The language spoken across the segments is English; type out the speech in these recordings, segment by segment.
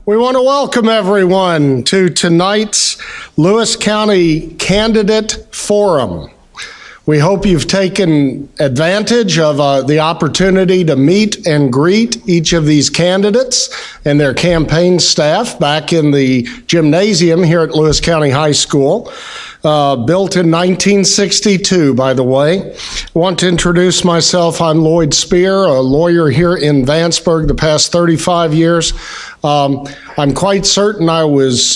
We want to welcome everyone to tonight's Lewis County Candidate Forum. We hope you've taken advantage of the opportunity to meet and greet each of these candidates and their campaign staff back in the gymnasium here at Lewis County High School. Built in 1962, by the way. I want to introduce myself. I'm Lloyd Spear, a lawyer here in Vanceburg the past 35 years. I'm quite certain I was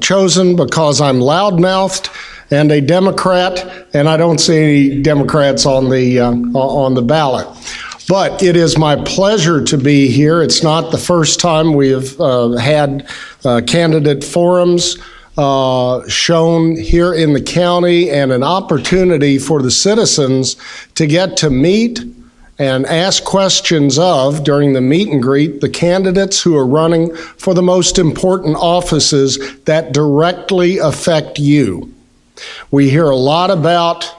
chosen because I'm loudmouthed and a Democrat, and I don't see any Democrats on the ballot. But it is my pleasure to be here. It's not the first time we have had candidate forums shown here in the county, and an opportunity for the citizens to get to meet and ask questions of, during the meet and greet, the candidates who are running for the most important offices that directly affect you. We hear a lot about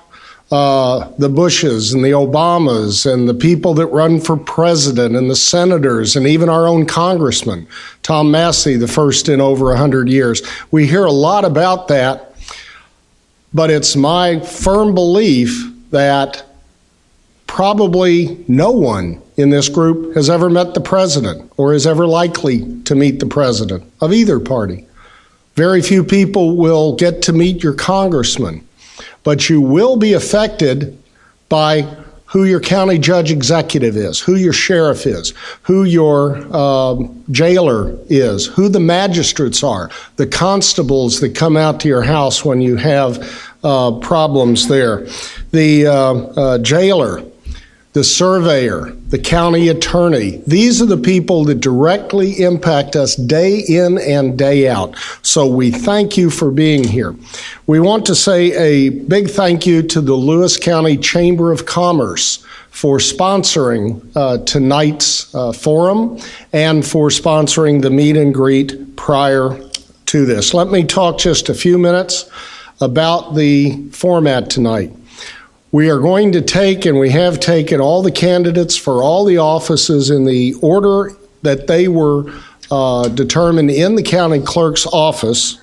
the Bushes and the Obamas and the people that run for president and the senators and even our own congressman, Tom Massey, the first in over 100 years. We hear a lot about that, but it's my firm belief that probably no one in this group has ever met the president or is ever likely to meet the president of either party. Very few people will get to meet your congressman, but you will be affected by who your county judge executive is, who your sheriff is, who your jailer is, who the magistrates are, the constables that come out to your house when you have problems there, the jailer, the surveyor, the county attorney. These are the people that directly impact us day in and day out. So we thank you for being here. We want to say a big thank you to the Lewis County Chamber of Commerce for sponsoring tonight's forum and for sponsoring the meet and greet prior to this. Let me talk just a few minutes about the format tonight. We are going to take, and we have taken, all the candidates for all the offices in the order that they were determined in the county clerk's office.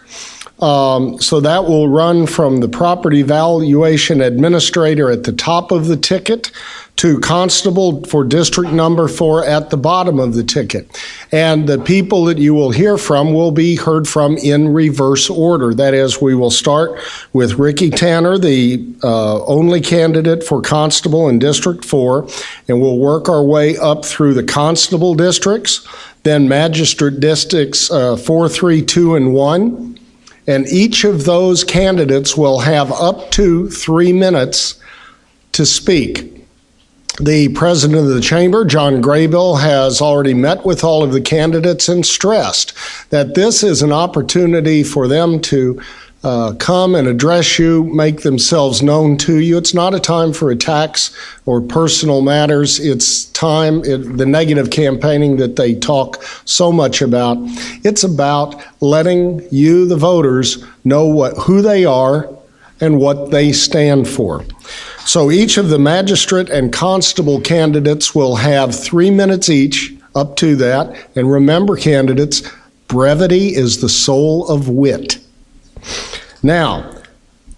So that will run from the property valuation administrator at the top of the ticket to constable for district number 4 at the bottom of the ticket. And the people that you will hear from will be heard from in reverse order. That is, we will start with Ricky Tanner, the only candidate for constable in District 4, and we'll work our way up through the constable districts, then magistrate districts 4, 3, 2, and 1. And each of those candidates will have up to 3 minutes to speak. The president of the chamber, John Graybill, has already met with all of the candidates and stressed that this is an opportunity for them to come and address you, make themselves known to you. It's not a time for attacks or personal matters. It's time, the negative campaigning that they talk so much about. It's about letting you, the voters, know who they are and what they stand for. So each of the magistrate and constable candidates will have 3 minutes each, up to that. And remember, candidates, brevity is the soul of wit. Now,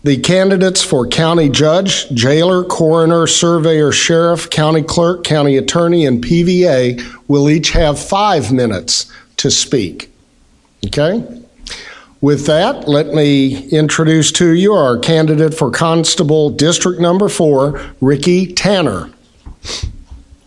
the candidates for county judge, jailer, coroner, surveyor, sheriff, county clerk, county attorney, and PVA will each have 5 minutes to speak. Okay? With that, let me introduce to you our candidate for constable district number 4, Ricky Tanner.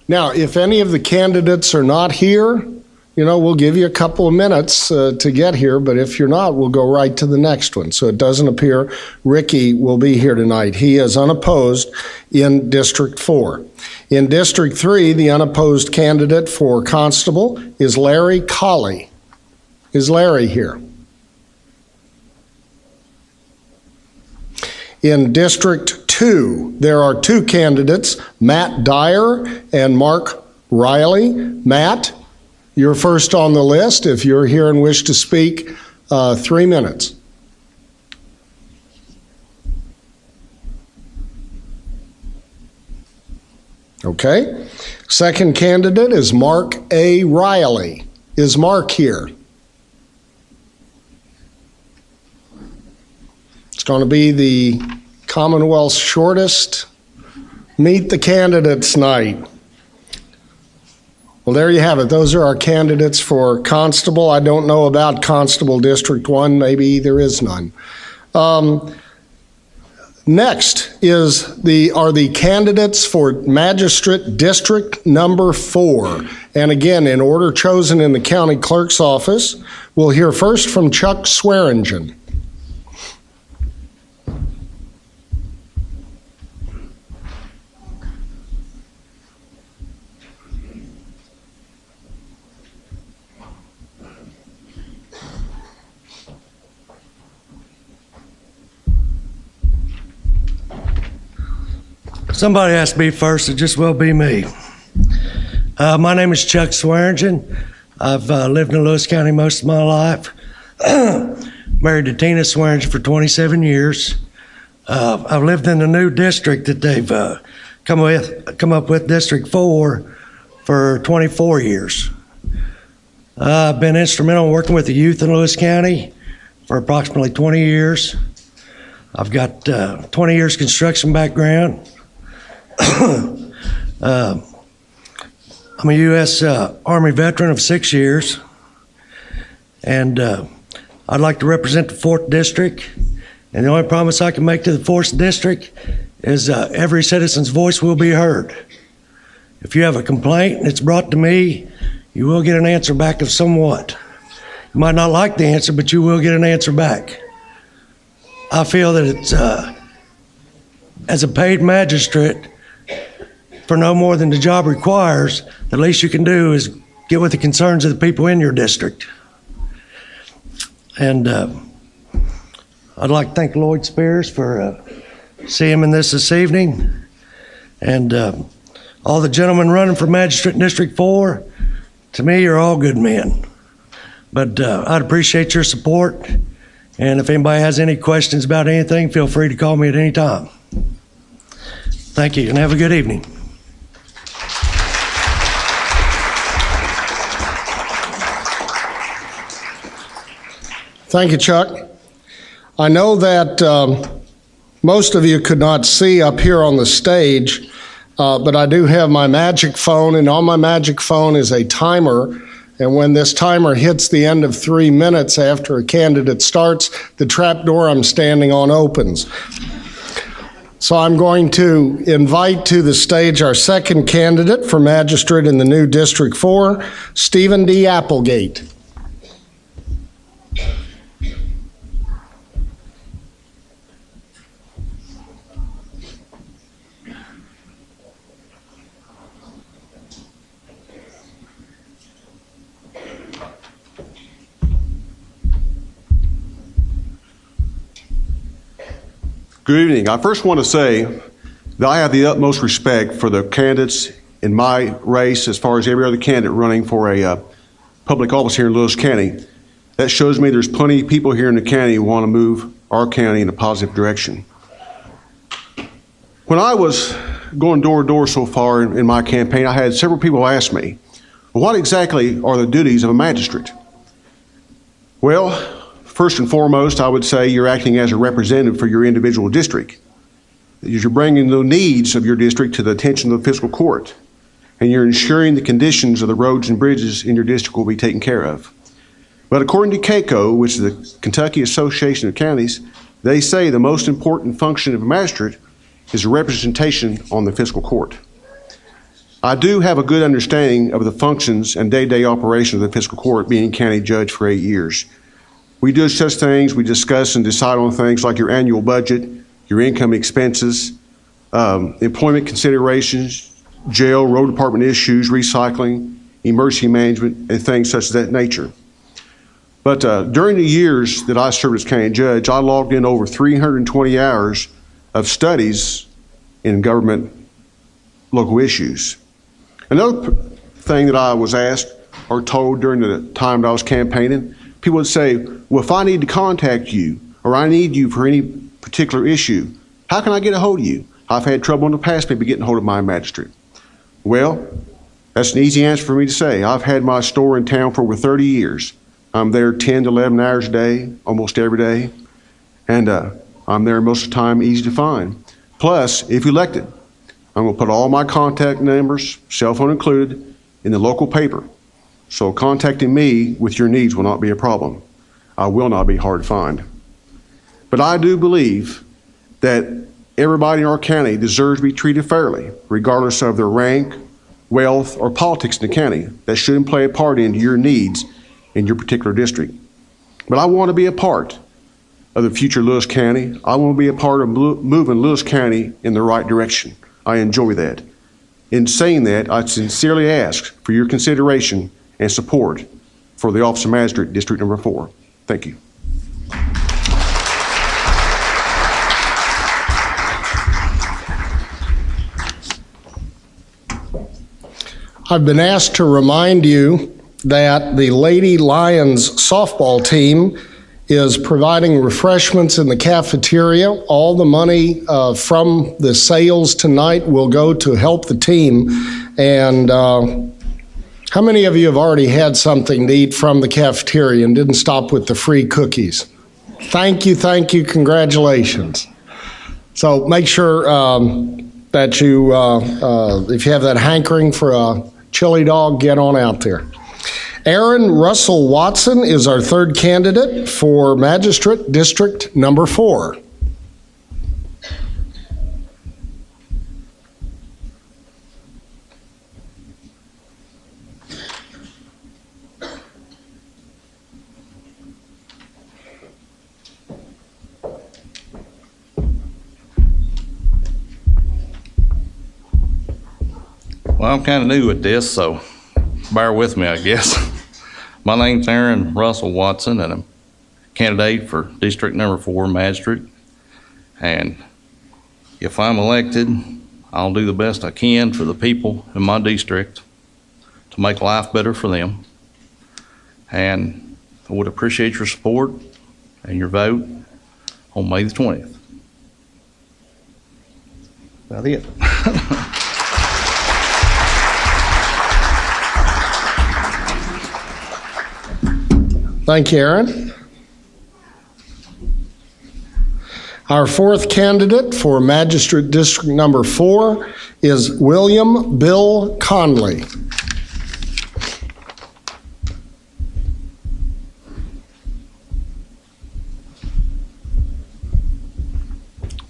Now, if any of the candidates are not here, we'll give you a couple of minutes to get here, but if you're not, we'll go right to the next one. So it doesn't appear Ricky will be here tonight. He is unopposed in District 4. In District 3, the unopposed candidate for constable is Larry Colley. Is Larry here? In District 2, there are 2 candidates, Matt Dyer and Mark Riley. Matt, you're first on the list. If you're here and wish to speak, 3 minutes. Okay. Second candidate is Mark A. Riley. Is Mark here? It's going to be the Commonwealth's shortest Meet the Candidates night. Well, there you have it. Those are our candidates for Constable. I don't know about Constable District 1. Maybe there is none. Next are the candidates for Magistrate District number 4. And again, in order chosen in the county clerk's office, we'll hear first from Chuck Swearingen. Somebody has to be first. It just will be me. My name is Chuck Swearingen. I've lived in Lewis County most of my life. Married to Tina Swearingen for 27 years. I've lived in the new district that they've come up with, District 4, for 24 years. I've been instrumental in working with the youth in Lewis County for approximately 20 years. I've got 20 years construction background. I'm a U.S. Army veteran of 6 years, and I'd like to represent the 4th District, and the only promise I can make to the 4th District is every citizen's voice will be heard. If you have a complaint and it's brought to me, you will get an answer back of somewhat. You might not like the answer, but you will get an answer back. I feel that it's, as a paid magistrate, for no more than the job requires, the least you can do is get with the concerns of the people in your district. And I'd like to thank Lloyd Spears for seeing him in this evening. And all the gentlemen running for Magistrate District 4, to me, you're all good men. But I'd appreciate your support. And if anybody has any questions about anything, feel free to call me at any time. Thank you, and have a good evening. Thank you, Chuck. I know that most of you could not see up here on the stage, but I do have my magic phone, and on my magic phone is a timer. And when this timer hits the end of 3 minutes after a candidate starts, the trap door I'm standing on opens. So I'm going to invite to the stage our second candidate for magistrate in the new District 4, Stephen D. Applegate. Good evening. I first want to say that I have the utmost respect for the candidates in my race as far as every other candidate running for a public office here in Lewis County. That shows me there's plenty of people here in the county who want to move our county in a positive direction. When I was going door to door so far in my campaign, I had several people ask me, well, what exactly are the duties of a magistrate? Well, first and foremost, I would say you're acting as a representative for your individual district. You're bringing the needs of your district to the attention of the fiscal court, and you're ensuring the conditions of the roads and bridges in your district will be taken care of. But according to KACO, which is the Kentucky Association of Counties, they say the most important function of a magistrate is a representation on the fiscal court. I do have a good understanding of the functions and day-to-day operation of the fiscal court, being county judge for 8 years. We do such things, we discuss and decide on things like your annual budget, your income expenses, employment considerations, jail, road department issues, recycling, emergency management, and things such as that nature. But during the years that I served as county judge, I logged in over 320 hours of studies in government local issues. Another thing that I was asked or told during the time that I was campaigning, people would say, well, if I need to contact you or I need you for any particular issue, how can I get a hold of you? I've had trouble in the past maybe getting a hold of my magistrate. Well, That's an easy answer for me to say. I've had my store in town for over 30 years. I'm there 10 to 11 hours a day, almost every day. And I'm there most of the time, easy to find. Plus, if elected, I'm going to put all my contact numbers, cell phone included, in the local paper. So contacting me with your needs will not be a problem. I will not be hard to find. But I do believe that everybody in our county deserves to be treated fairly, regardless of their rank, wealth, or politics in the county. That shouldn't play a part into your needs in your particular district. But I want to be a part of the future Lewis County. I want to be a part of moving Lewis County in the right direction. I enjoy that. In saying that, I sincerely ask for your consideration and support for the Office of Magistrate, District Number 4. Thank you. I've been asked to remind you that the Lady Lions softball team is providing refreshments in the cafeteria. All the money from the sales tonight will go to help the team. And how many of you have already had something to eat from the cafeteria and didn't stop with the free cookies? Thank you, congratulations. So make sure that you, if you have that hankering for a chili dog, get on out there. Aaron Russell Watson is our third candidate for Magistrate District Number 4. Well, I'm kind of new at this, so bear with me, I guess. My name's Aaron Russell Watson, and I'm a candidate for District Number 4 Magistrate. And if I'm elected, I'll do the best I can for the people in my district to make life better for them. And I would appreciate your support and your vote on May the 20th. About it. Thank you, Aaron. Our fourth candidate for Magistrate District Number 4 is William Bill Conley.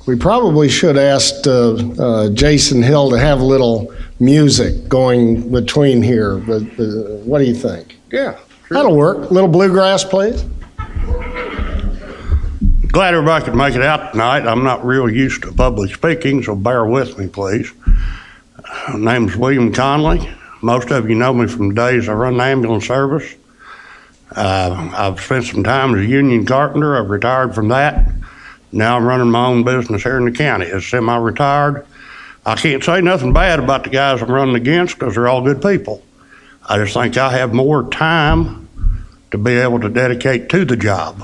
We probably should ask Jason Hill to have a little music going between here, but what do you think? Yeah. That'll work. A little bluegrass, please. Glad everybody could make it out tonight. I'm not real used to public speaking, so bear with me, please. My name's William Conley. Most of you know me from the days I run the ambulance service. I've spent some time as a union carpenter. I've retired from that. Now I'm running my own business here in the county as semi-retired. I can't say nothing bad about the guys I'm running against because they're all good people. I just think I have more time to be able to dedicate to the job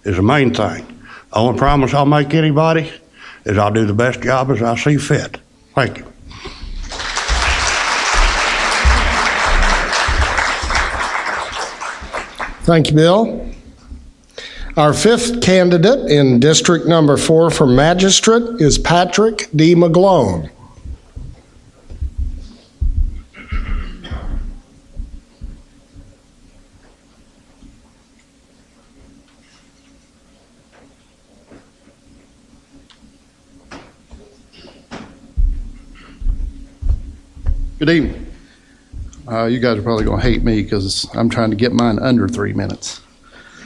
is the main thing. The only promise I'll make anybody is I'll do the best job as I see fit. Thank you. Thank you, Bill. Our fifth candidate in District Number 4 for Magistrate is Patrick D. McGlone. Good evening. You guys are probably going to hate me because I'm trying to get mine under 3 minutes.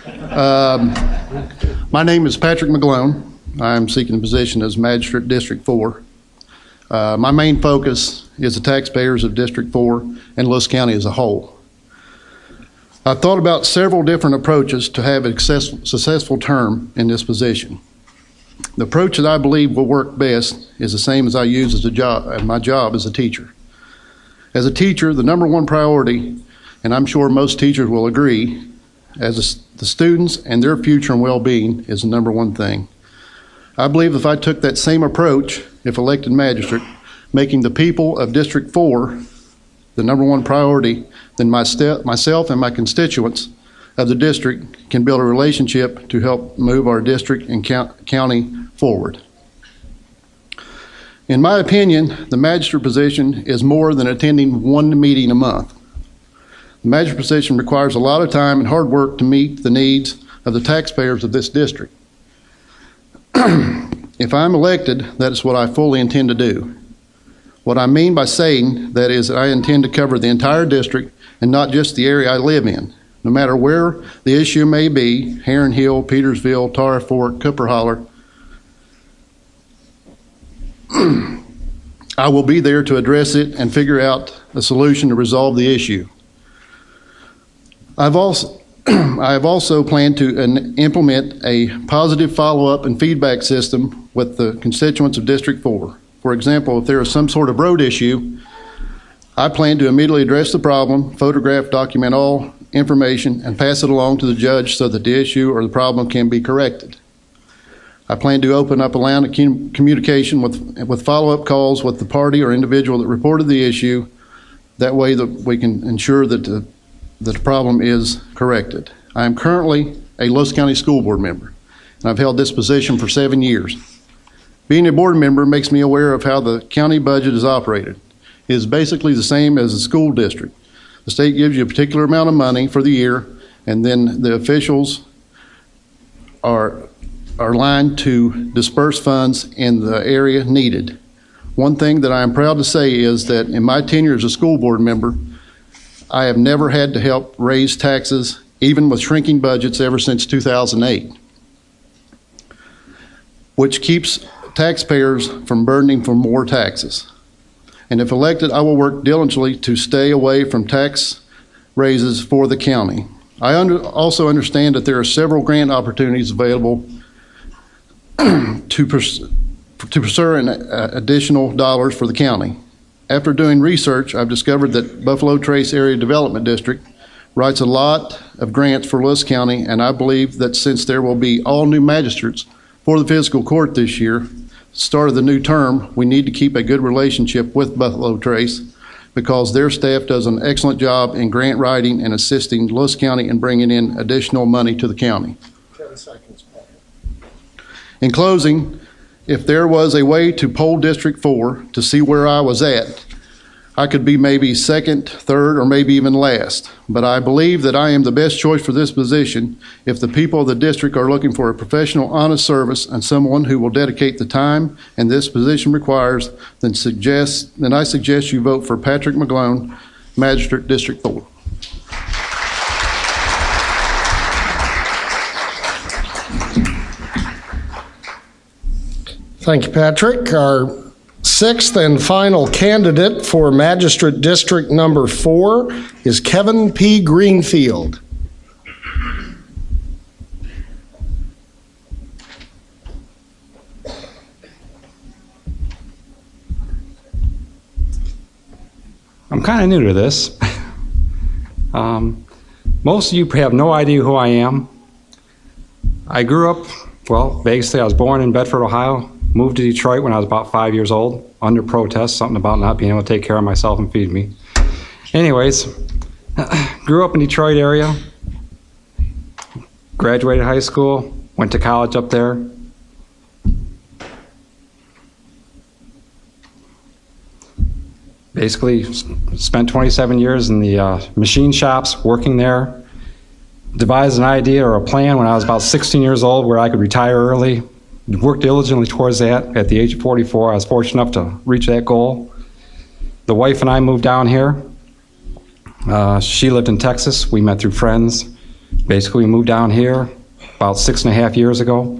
My name is Patrick McGlone. I'm seeking a position as Magistrate District 4. My main focus is the taxpayers of District 4 and Lewis County as a whole. I've thought about several different approaches to have a successful term in this position. The approach that I believe will work best is the same as I use as my job as a teacher. As a teacher, the number one priority, and I'm sure most teachers will agree, as the students and their future and well-being is the number one thing. I believe if I took that same approach, if elected magistrate, making the people of District 4 the number one priority, then myself and my constituents of the district can build a relationship to help move our district and county forward. In my opinion, the magistrate position is more than attending one meeting a month. The magistrate position requires a lot of time and hard work to meet the needs of the taxpayers of this district. If I'm elected, that is what I fully intend to do. What I mean by saying that is I intend to cover the entire district and not just the area I live in. No matter where the issue may be, Heron Hill, Petersville, Tara Fort, Cooper Holler, I will be there to address it and figure out a solution to resolve the issue. I have also planned to implement a positive follow-up and feedback system with the constituents of District 4. For example, if there is some sort of road issue, I plan to immediately address the problem, photograph, document all information, and pass it along to the judge so that the issue or the problem can be corrected. I plan to open up a line of communication with follow-up calls with the party or individual that reported the issue. That way that we can ensure that the problem is corrected. I am currently a Lewis County School Board member, and I've held this position for 7 years. Being a board member makes me aware of how the county budget is operated. It is basically the same as a school district. The state gives you a particular amount of money for the year, and then the officials are lined to disperse funds in the area needed. One thing that I am proud to say is that in my tenure as a school board member, I have never had to help raise taxes, even with shrinking budgets ever since 2008, which keeps taxpayers from burdening for more taxes. And if elected, I will work diligently to stay away from tax raises for the county. I also understand that there are several grant opportunities available to pursue additional dollars for the county. After doing research, I've discovered that Buffalo Trace Area Development District writes a lot of grants for Lewis County, and I believe that since there will be all new magistrates for the fiscal court this year, start of the new term, we need to keep a good relationship with Buffalo Trace because their staff does an excellent job in grant writing and assisting Lewis County in bringing in additional money to the county. 10 seconds. In closing, if there was a way to poll District 4 to see where I was at, I could be maybe second, third, or maybe even last. But I believe that I am the best choice for this position if the people of the district are looking for a professional, honest service and someone who will dedicate the time and this position requires, then I suggest you vote for Patrick McGlone, Magistrate, District 4. Thank you, Patrick. Our sixth and final candidate for Magistrate District number 4 is Kevin P. Greenfield. I'm kind of new to this. Most of you have no idea who I am. I grew up, well, basically I was born in Bedford, Ohio, moved to Detroit when I was about 5 years old, under protest, something about not being able to take care of myself and feed me. Anyways, grew up in Detroit area, graduated high school, went to college up there. Basically spent 27 years in the machine shops working there. Devised an idea or a plan when I was about 16 years old where I could retire early. Worked diligently towards that. At the age of 44, I was fortunate enough to reach that goal. The wife and I moved down here. She lived in Texas. We met through friends. Basically, we moved down here about 6.5 years ago.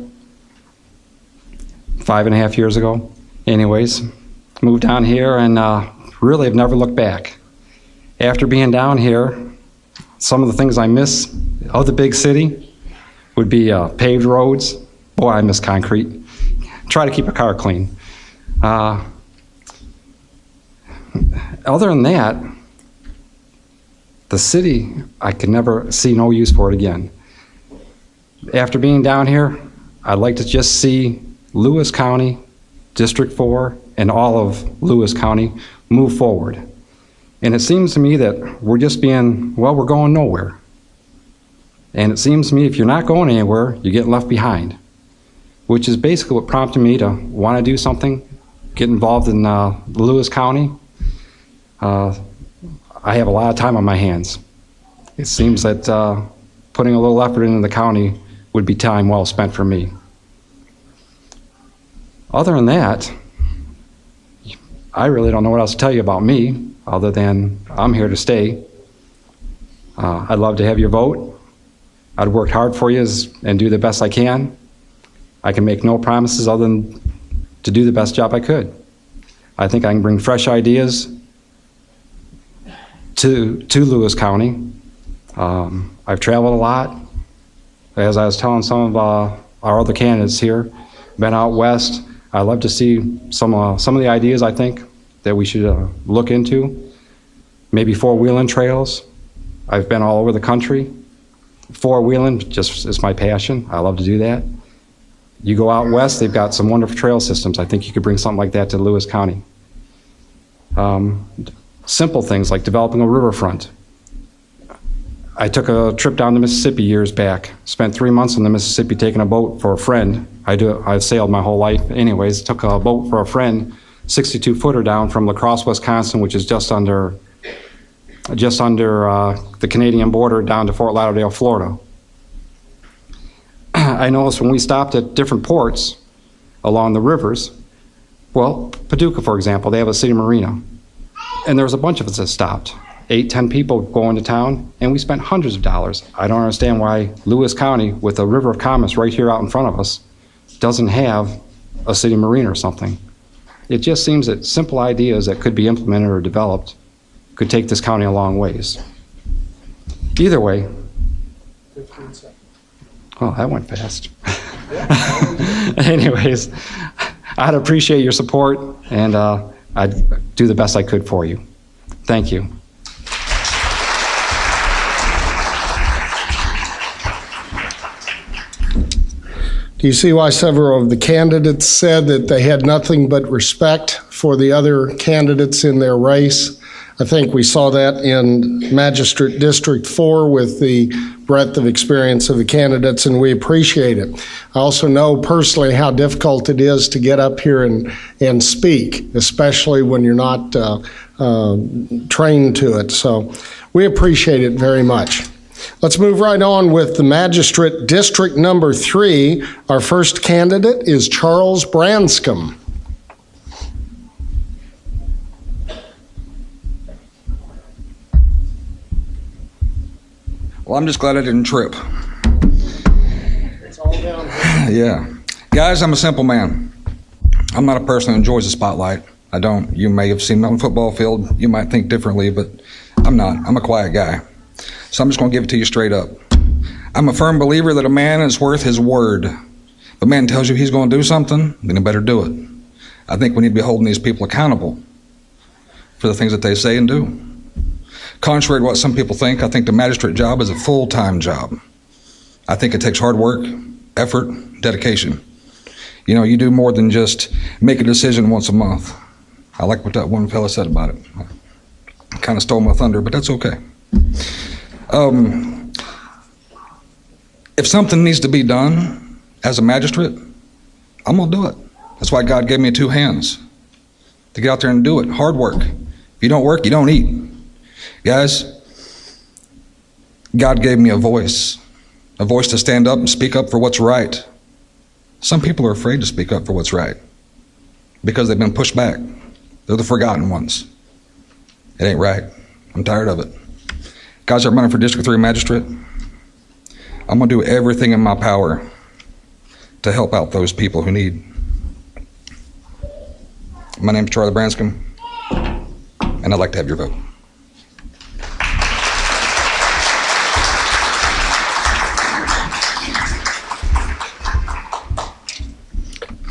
5.5 years ago. Anyways, moved down here and really have never looked back. After being down here, some of the things I miss of the big city would be paved roads. Boy, I miss concrete. Try to keep a car clean. Other than that, the city, I could never see no use for it again. After being down here, I'd like to just see Lewis County, District 4, and all of Lewis County move forward. And it seems to me that we're just being, well, we're going nowhere. And it seems to me if you're not going anywhere, you're getting left behind, which is basically what prompted me to want to do something, get involved in Lewis County. I have a lot of time on my hands. It seems that putting a little effort into the county would be time well spent for me. Other than that, I really don't know what else to tell you about me, other than I'm here to stay. I'd love to have your vote. I'd work hard for you and do the best I can. I can make no promises other than to do the best job I could. I think I can bring fresh ideas to Lewis County. I've traveled a lot. As I was telling some of our other candidates here, been out west. I'd love to see some of the ideas I think that we should look into. Maybe four-wheeling trails. I've been all over the country. Four-wheeling just is my passion. I love to do that. You go out west, they've got some wonderful trail systems. I think you could bring something like that to Lewis County. Simple things like developing a riverfront. I took a trip down the Mississippi years back. Spent 3 months on the Mississippi taking a boat for a friend. I've sailed my whole life anyways. Took a boat for a friend, 62-footer down from La Crosse, Wisconsin, which is just under the Canadian border down to Fort Lauderdale, Florida. I noticed when we stopped at different ports along the rivers, well, Paducah, for example, they have a city marina. And there was a bunch of us that stopped, 8, 10 people going to town, and we spent hundreds of dollars. I don't understand why Lewis County, with the River of Commerce right here out in front of us, doesn't have a city marina or something. It just seems that simple ideas that could be implemented or developed could take this county a long ways. Either way, 15 seconds. Oh, that went fast. Anyways, I'd appreciate your support, and I'd do the best I could for you. Thank you. Do you see why several of the candidates said that they had nothing but respect for the other candidates in their race? I think we saw that in Magistrate District 4 with the breadth of experience of the candidates, and we appreciate it. I also know personally how difficult it is to get up here and speak, especially when you're not trained to it. So we appreciate it very much. Let's move right on with the Magistrate District number 3. Our first candidate is Charles Branscombe. Well, I'm just glad I didn't trip. It's all down here. Yeah. Guys, I'm a simple man. I'm not a person who enjoys the spotlight. I don't. You may have seen me on the football field. You might think differently, but I'm not. I'm a quiet guy. So I'm just going to give it to you straight up. I'm a firm believer that a man is worth his word. If a man tells you he's going to do something, then he better do it. I think we need to be holding these people accountable for the things that they say and do. Contrary to what some people think, I think the magistrate job is a full-time job. I think it takes hard work, effort, dedication. You know, you do more than just make a decision once a month. I like what that one fella said about it. Kind of stole my thunder, but that's okay. If something needs to be done as a magistrate, I'm going to do it. That's why God gave me 2 hands, to get out there and do it. Hard work. If you don't work, you don't eat. Guys, God gave me a voice to stand up and speak up for what's right. Some people are afraid to speak up for what's right because they've been pushed back. They're the forgotten ones. It ain't right. I'm tired of it. Guys, I'm running for District 3 Magistrate. I'm going to do everything in my power to help out those people who need. My name's Charlie Branscombe, and I'd like to have your vote.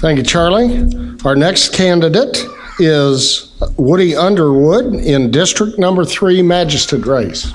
Thank you, Charlie. Our next candidate is Woody Underwood in District number 3 Magistrate race.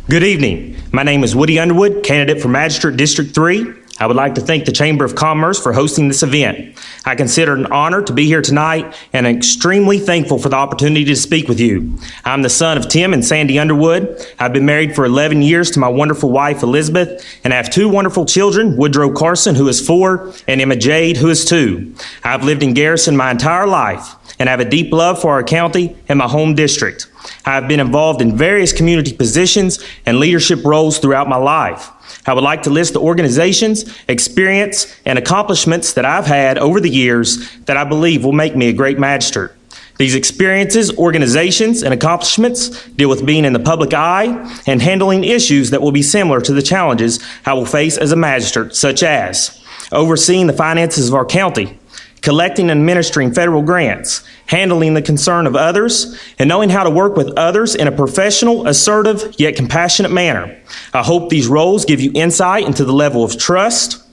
Good evening. My name is Woody Underwood, candidate for Magistrate District 3. I would like to thank the Chamber of Commerce for hosting this event. I consider it an honor to be here tonight and am extremely thankful for the opportunity to speak with you. I'm the son of Tim and Sandy Underwood. I've been married for 11 years to my wonderful wife, Elizabeth, and I have two wonderful children, Woodrow Carson, who is 4, and Emma Jade, who is 2. I've lived in Garrison my entire life and have a deep love for our county and my home district. I have been involved in various community positions and leadership roles throughout my life. I would like to list the organizations, experience, and accomplishments that I've had over the years that I believe will make me a great magistrate. These experiences, organizations, and accomplishments deal with being in the public eye and handling issues that will be similar to the challenges I will face as a magistrate, such as overseeing the finances of our county, collecting and administering federal grants, handling the concern of others, and knowing how to work with others in a professional, assertive, yet compassionate manner. I hope these roles give you insight into the level of trust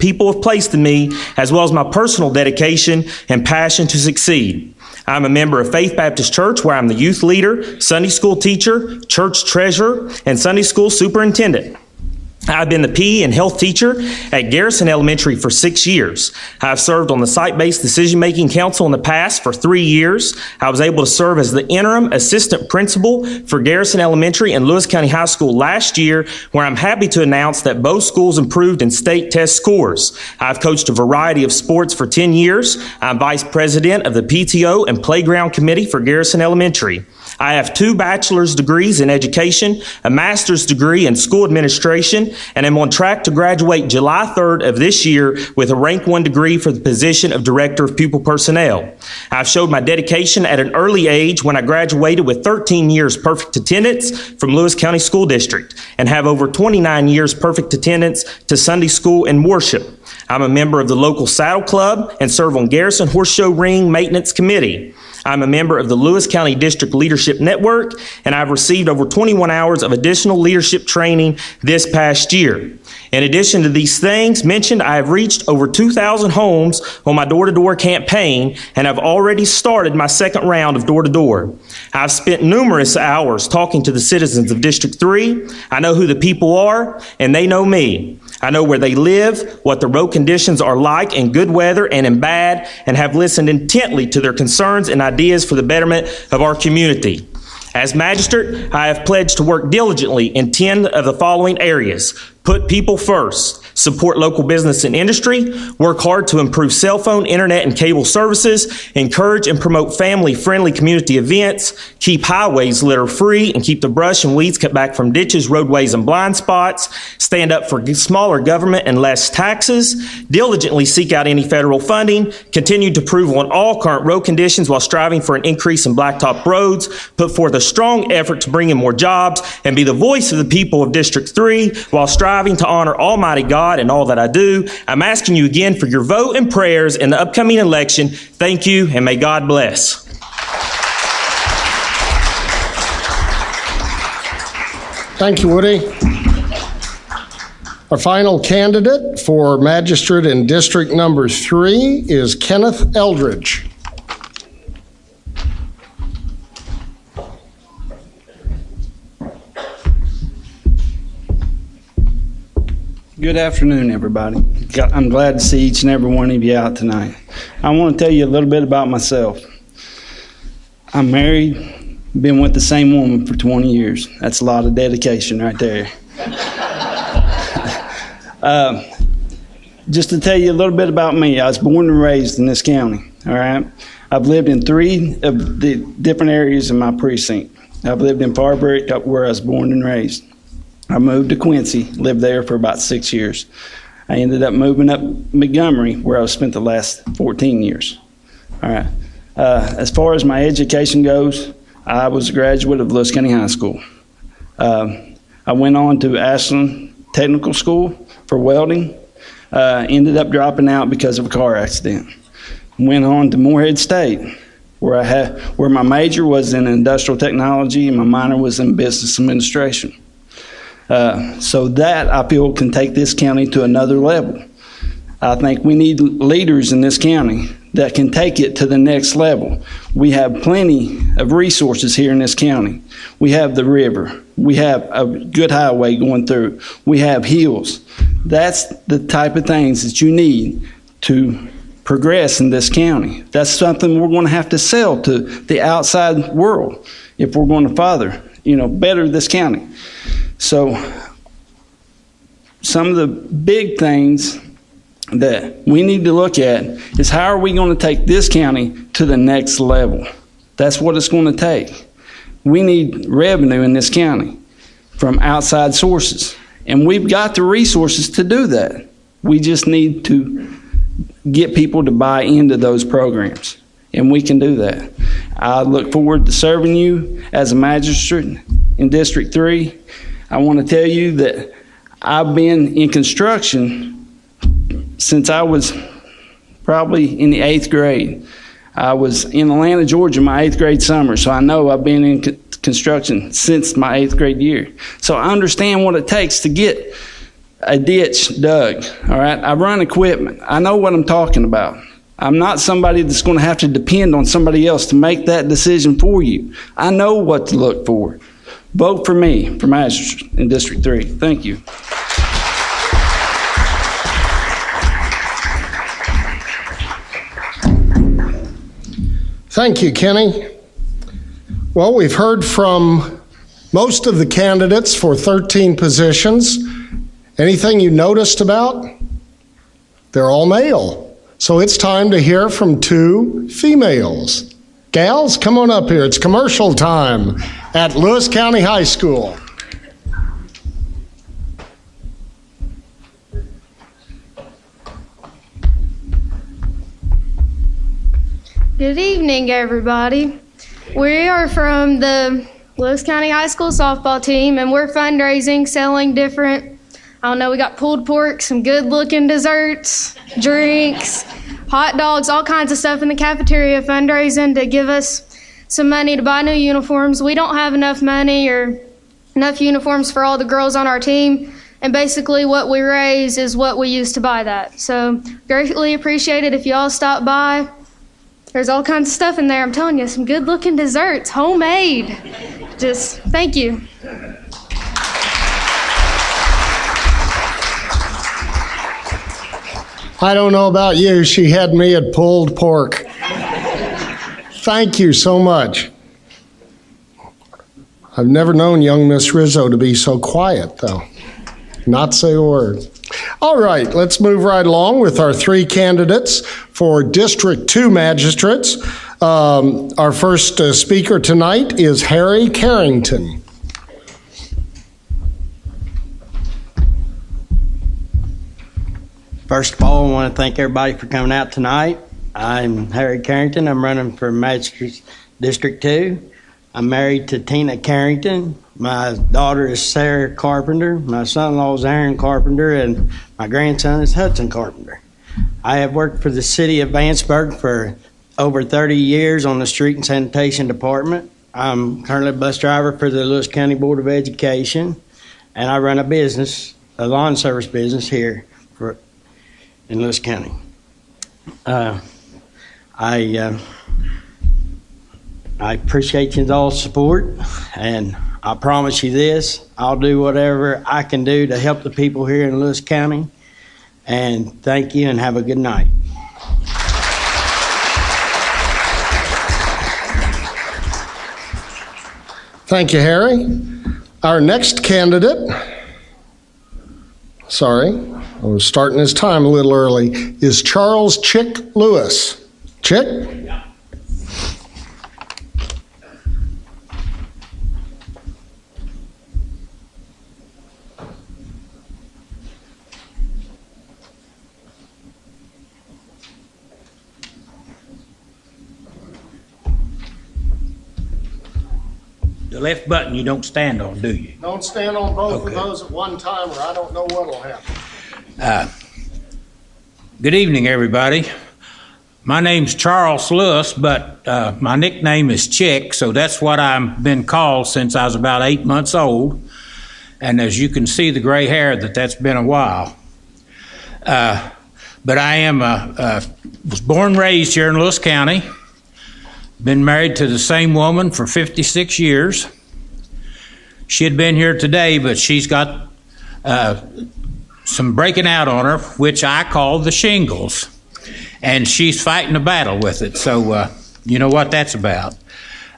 people have placed in me, as well as my personal dedication and passion to succeed. I'm a member of Faith Baptist Church, where I'm the youth leader, Sunday school teacher, church treasurer, and Sunday school superintendent. I've been the PE and health teacher at Garrison Elementary for 6 years. I've served on the Site-Based Decision-Making Council in the past for 3 years. I was able to serve as the interim assistant principal for Garrison Elementary and Lewis County High School last year, where I'm happy to announce that both schools improved in state test scores. I've coached a variety of sports for 10 years. I'm vice president of the PTO and Playground Committee for Garrison Elementary. I have 2 bachelor's degrees in education, a master's degree in school administration, and am on track to graduate July 3rd of this year with a rank 1 degree for the position of Director of Pupil Personnel. I've showed my dedication at an early age when I graduated with 13 years perfect attendance from Lewis County School District and have over 29 years perfect attendance to Sunday school and worship. I'm a member of the local Saddle Club and serve on Garrison Horse Show Ring Maintenance Committee. I'm a member of the Lewis County District Leadership Network, and I've received over 21 hours of additional leadership training this past year. In addition to these things mentioned, I have reached over 2,000 homes on my door-to-door campaign, and I've already started my second round of door-to-door. I've spent numerous hours talking to the citizens of District 3. I know who the people are, and they know me. I know where they live, what the road conditions are like in good weather and in bad, and have listened intently to their concerns and ideas for the betterment of our community. As magistrate, I have pledged to work diligently in 10 of the following areas: put people first, support local business and industry, work hard to improve cell phone, internet, and cable services, encourage and promote family-friendly community events, keep highways litter-free, and keep the brush and weeds cut back from ditches, roadways, and blind spots, stand up for smaller government and less taxes, diligently seek out any federal funding, continue to improve on all current road conditions while striving for an increase in blacktop roads, put forth a strong effort to bring in more jobs, and be the voice of the people of District 3 while striving to honor Almighty God in all that I do. I'm asking you again for your vote and prayers in the upcoming election. Thank you, and may God bless. Thank you, Woody. Our final candidate for magistrate in District Number 3 is Kenneth Eldridge. Good afternoon, everybody. I'm glad to see each and every one of you out tonight. I want to tell you a little bit about myself. I'm married, been with the same woman for 20 years. That's a lot of dedication right there. Just to tell you a little bit about me, I was born and raised in this county, all right? I've lived in 3 of the different areas in my precinct. I've lived in Farbury, where I was born and raised. I moved to Quincy, lived there for about 6 years. I ended up moving up Montgomery, where I spent the last 14 years. All right. As far as my education goes, I was a graduate of Lewis County High School. I went on to Ashland Technical School for welding. Ended up dropping out because of a car accident. Went on to Morehead State, where my major was in industrial technology and my minor was in business administration. So that, I feel, can take this county to another level. I think we need leaders in this county that can take it to the next level. We have plenty of resources here in this county. We have the river. We have a good highway going through. We have hills. That's the type of things that you need to progress in this county. That's something we're going to have to sell to the outside world if we're going to better this county. So some of the big things that we need to look at is how are we going to take this county to the next level? That's what it's going to take. We need revenue in this county from outside sources, and we've got the resources to do that. We just need to get people to buy into those programs, and we can do that. I look forward to serving you as a magistrate in District 3. I want to tell you that I've been in construction since I was probably in the 8th grade. I was in Atlanta, Georgia, my 8th grade summer, so I know I've been in construction since my 8th grade year. So I understand what it takes to get a ditch dug, all right? I run equipment. I know what I'm talking about. I'm not somebody that's going to have to depend on somebody else to make that decision for you. I know what to look for. Vote for me for magistrate in District 3. Thank you. Thank you, Kenny. Well, we've heard from most of the candidates for 13 positions. Anything you noticed about? They're all male. So it's time to hear from 2 females. Gals, come on up here. It's commercial time at Lewis County High School. Good evening, everybody. We are from the Lewis County High School softball team, and we're fundraising, selling different, we got pulled pork, some good-looking desserts, drinks, hot dogs, all kinds of stuff in the cafeteria, fundraising to give us some money to buy new uniforms. We don't have enough money or enough uniforms for all the girls on our team, and basically what we raise is what we use to buy that. So greatly appreciate it if you all stop by. There's all kinds of stuff in there. I'm telling you, some good-looking desserts, homemade. Just thank you. I don't know about you. She had me at pulled pork. Thank you so much. I've never known young Miss Rizzo to be so quiet, though. Not say a word. All right, let's move right along with our 3 candidates for District 2 magistrates. Our first speaker tonight is Harry Carrington. First of all, I want to thank everybody for coming out tonight. I'm Harry Carrington. I'm running for Magistrate District 2. I'm married to Tina Carrington. My daughter is Sarah Carpenter. My son-in-law is Aaron Carpenter, and my grandson is Hudson Carpenter. I have worked for the city of Vanceburg for over 30 years on the street and sanitation department. I'm currently a bus driver for the Lewis County Board of Education, and I run a business, a lawn service business here in Lewis County. I appreciate you all's support, and I promise you this, I'll do whatever I can do to help the people here in Lewis County. And thank you, and have a good night. Thank you, Harry. Our next candidate, I was starting his time a little early, is Charles Chick Lewis. Chick? Yeah. The left button you don't stand on, do you? Don't stand on both of those at one time, or I don't know what'll happen. Good evening, everybody. My name's Charles Lewis, but my nickname is Chick, so that's what I've been called since I was about 8 months old. And as you can see, the gray hair, that's been a while. but I am was born and raised here in Lewis County. Been married to the same woman for 56 years. She had been here today, but she's got some breaking out on her, which I call the shingles. And she's fighting a battle with it, so you know what that's about.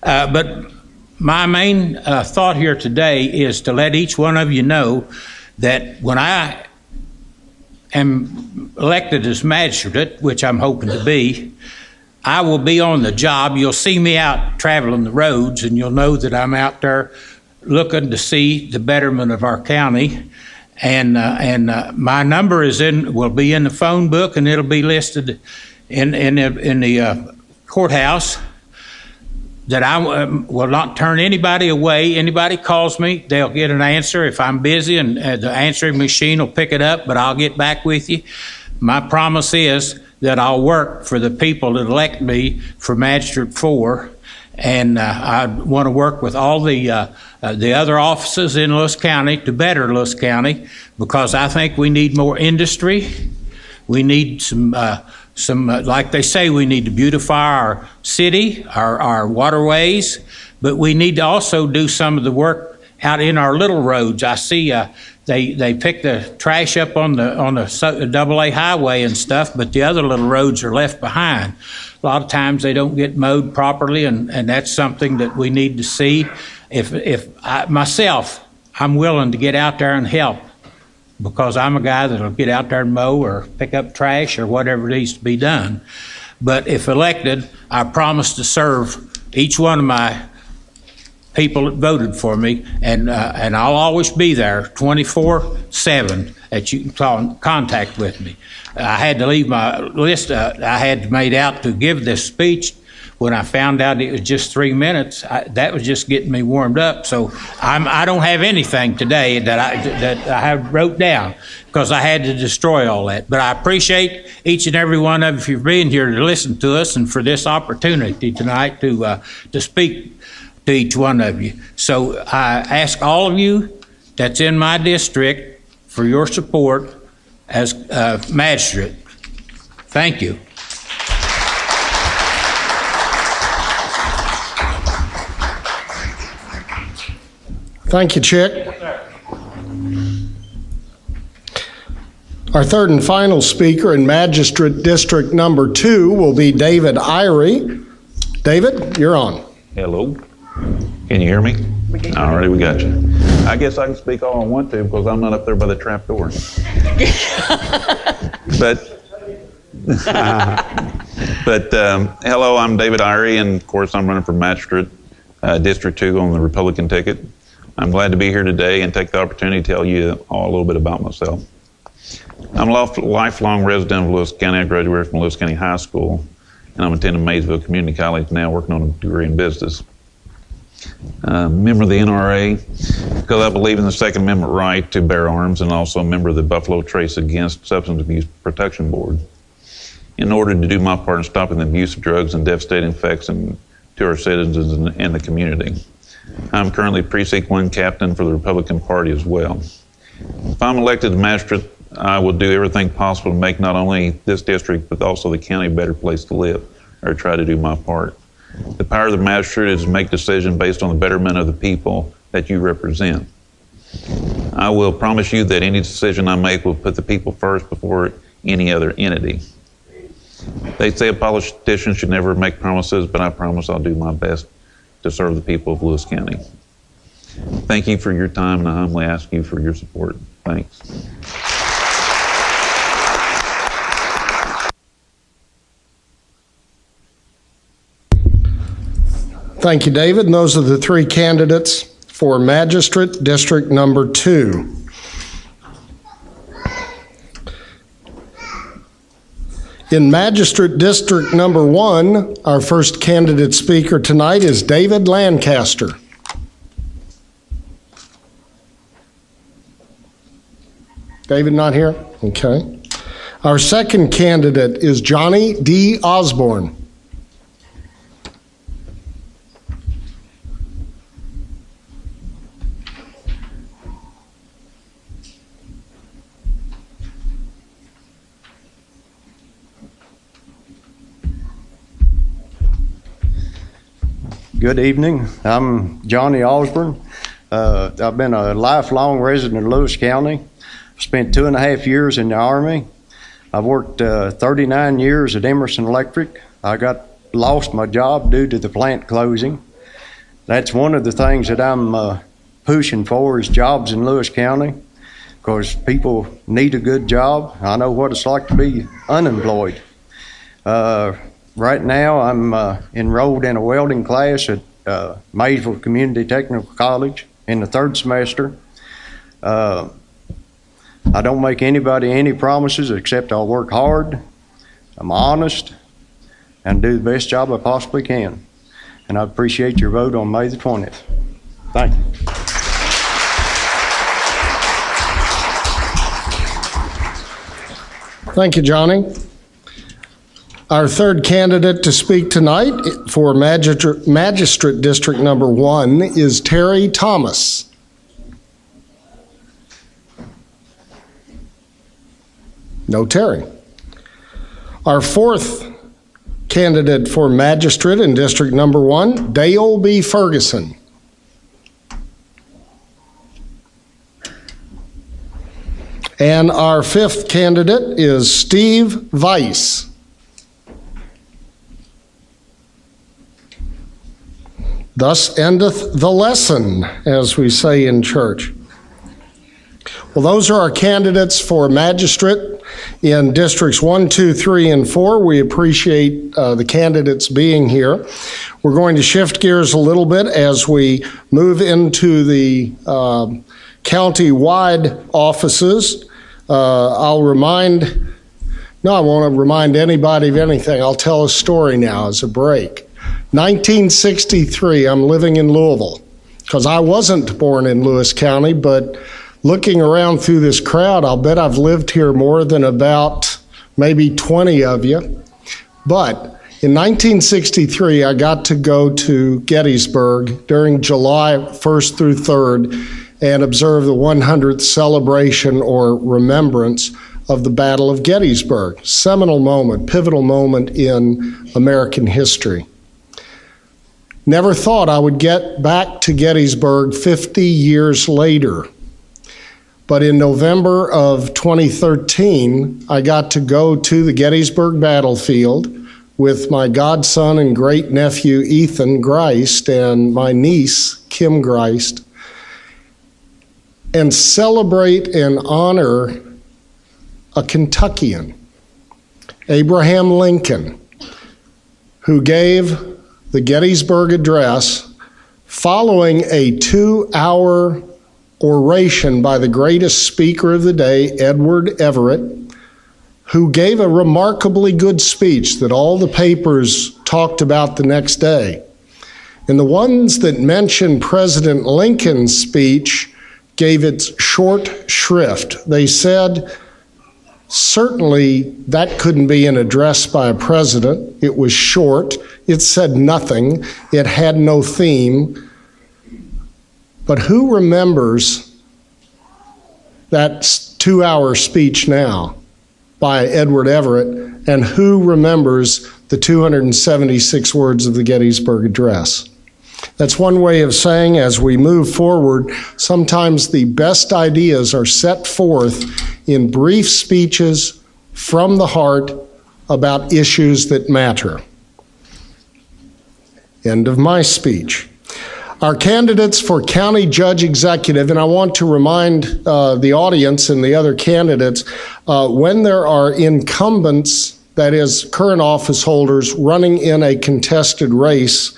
But my main thought here today is to let each one of you know that when I am elected as magistrate, which I'm hoping to be, I will be on the job. You'll see me out traveling the roads, and you'll know that I'm out there looking to see the betterment of our county. And my number will be in the phone book, and it'll be listed in the courthouse. That I will not turn anybody away. Anybody calls me, they'll get an answer. If I'm busy, and the answering machine will pick it up, but I'll get back with you. My promise is that I'll work for the people that elect me for Magistrate 4, and I want to work with all the other offices in Lewis County to better Lewis County, because I think we need more industry. We need some like they say, we need to beautify our city, our waterways, but we need to also do some of the work out in our little roads. I see they pick the trash up on the AA highway and stuff, but the other little roads are left behind. A lot of times they don't get mowed properly, and that's something that we need to see. I'm willing to get out there and help, because I'm a guy that'll get out there and mow or pick up trash or whatever needs to be done. But if elected, I promise to serve each one of my people that voted for me, and I'll always be there 24/7 that you can contact with me. I had to leave my list I had made out to give this speech. When I found out it was just 3 minutes, that was just getting me warmed up. So I don't have anything today that I have wrote down, because I had to destroy all that. But I appreciate each and every one of you for being here to listen to us, and for this opportunity tonight to speak to each one of you. So I ask all of you that's in my district for your support as magistrate. Thank you. Thank you, Chick. Our third and final speaker in Magistrate District Number 2 will be David Irie. David, you're on. Hello. Can you hear me? All right, we got you. I guess I can speak all I want to, because I'm not up there by the trap door. But hello, I'm David Irie, and of course I'm running for Magistrate District 2 on the Republican ticket. I'm glad to be here today and take the opportunity to tell you all a little bit about myself. I'm a lifelong resident of Lewis County. I graduated from Lewis County High School, and I'm attending Maysville Community College now, working on a degree in business. Member of the NRA, because I believe in the Second Amendment right to bear arms, and also a member of the Buffalo Trace Against Substance Abuse Protection Board, in order to do my part in stopping the abuse of drugs and devastating effects to our citizens and the community. I'm currently Precinct 1 captain for the Republican Party as well. If I'm elected as magistrate, I will do everything possible to make not only this district, but also the county a better place to live, or try to do my part. The power of the magistrate is to make decisions based on the betterment of the people that you represent. I will promise you that any decision I make will put the people first before any other entity. They say a politician should never make promises, but I promise I'll do my best to serve the people of Lewis County. Thank you for your time, and I humbly ask you for your support. Thanks. Thank you, David. And those are the three candidates for Magistrate District Number 2. In Magistrate District Number 1, our first candidate speaker tonight is David Lancaster. David not here? Okay. Our second candidate is Johnny D. Osborne. Good evening. I'm Johnny Osborne. I've been a lifelong resident of Lewis County. Spent 2.5 years in the Army. I've worked 39 years at Emerson Electric. I lost my job due to the plant closing. That's one of the things that I'm pushing for is jobs in Lewis County, because people need a good job. I know what it's like to be unemployed. Right now, I'm enrolled in a welding class at Maysville Community Technical College in the 3rd semester. I don't make anybody any promises except I'll work hard, I'm honest, and do the best job I possibly can. And I appreciate your vote on May the 20th. Thank you. Thank you, Johnny. Our third candidate to speak tonight for Magistrate District Number 1 is Terry Thomas. No Terry. Our fourth candidate for Magistrate in District Number 1, Dale B. Ferguson. And our fifth candidate is Steve Weiss. Thus endeth the lesson, as we say in church. Well, those are our candidates for magistrate in districts 1, 2, 3, and 4. We appreciate the candidates being here. We're going to shift gears a little bit as we move into the county-wide offices. I won't remind anybody of anything. I'll tell a story now as a break. 1963, I'm living in Louisville, because I wasn't born in Lewis County, but looking around through this crowd, I'll bet I've lived here more than about maybe 20 of you. But in 1963, I got to go to Gettysburg during July 1st through 3rd and observe the 100th celebration or remembrance of the Battle of Gettysburg. Seminal moment, pivotal moment in American history. Never thought I would get back to Gettysburg 50 years later. But in November of 2013, I got to go to the Gettysburg battlefield with my godson and great-nephew Ethan Greist and my niece Kim Greist and celebrate and honor a Kentuckian, Abraham Lincoln, who gave the Gettysburg Address following a 2-hour oration by the greatest speaker of the day, Edward Everett, who gave a remarkably good speech that all the papers talked about the next day. And the ones that mentioned President Lincoln's speech gave it short shrift. They said, certainly that couldn't be an address by a president. It was short. It said nothing. It had no theme. But who remembers that 2-hour speech now by Edward Everett, and who remembers the 276 words of the Gettysburg Address? That's one way of saying, as we move forward, sometimes the best ideas are set forth in brief speeches from the heart about issues that matter. End of my speech. Our candidates for County Judge Executive, and I want to remind the audience and the other candidates, when there are incumbents, that is, current office holders running in a contested race,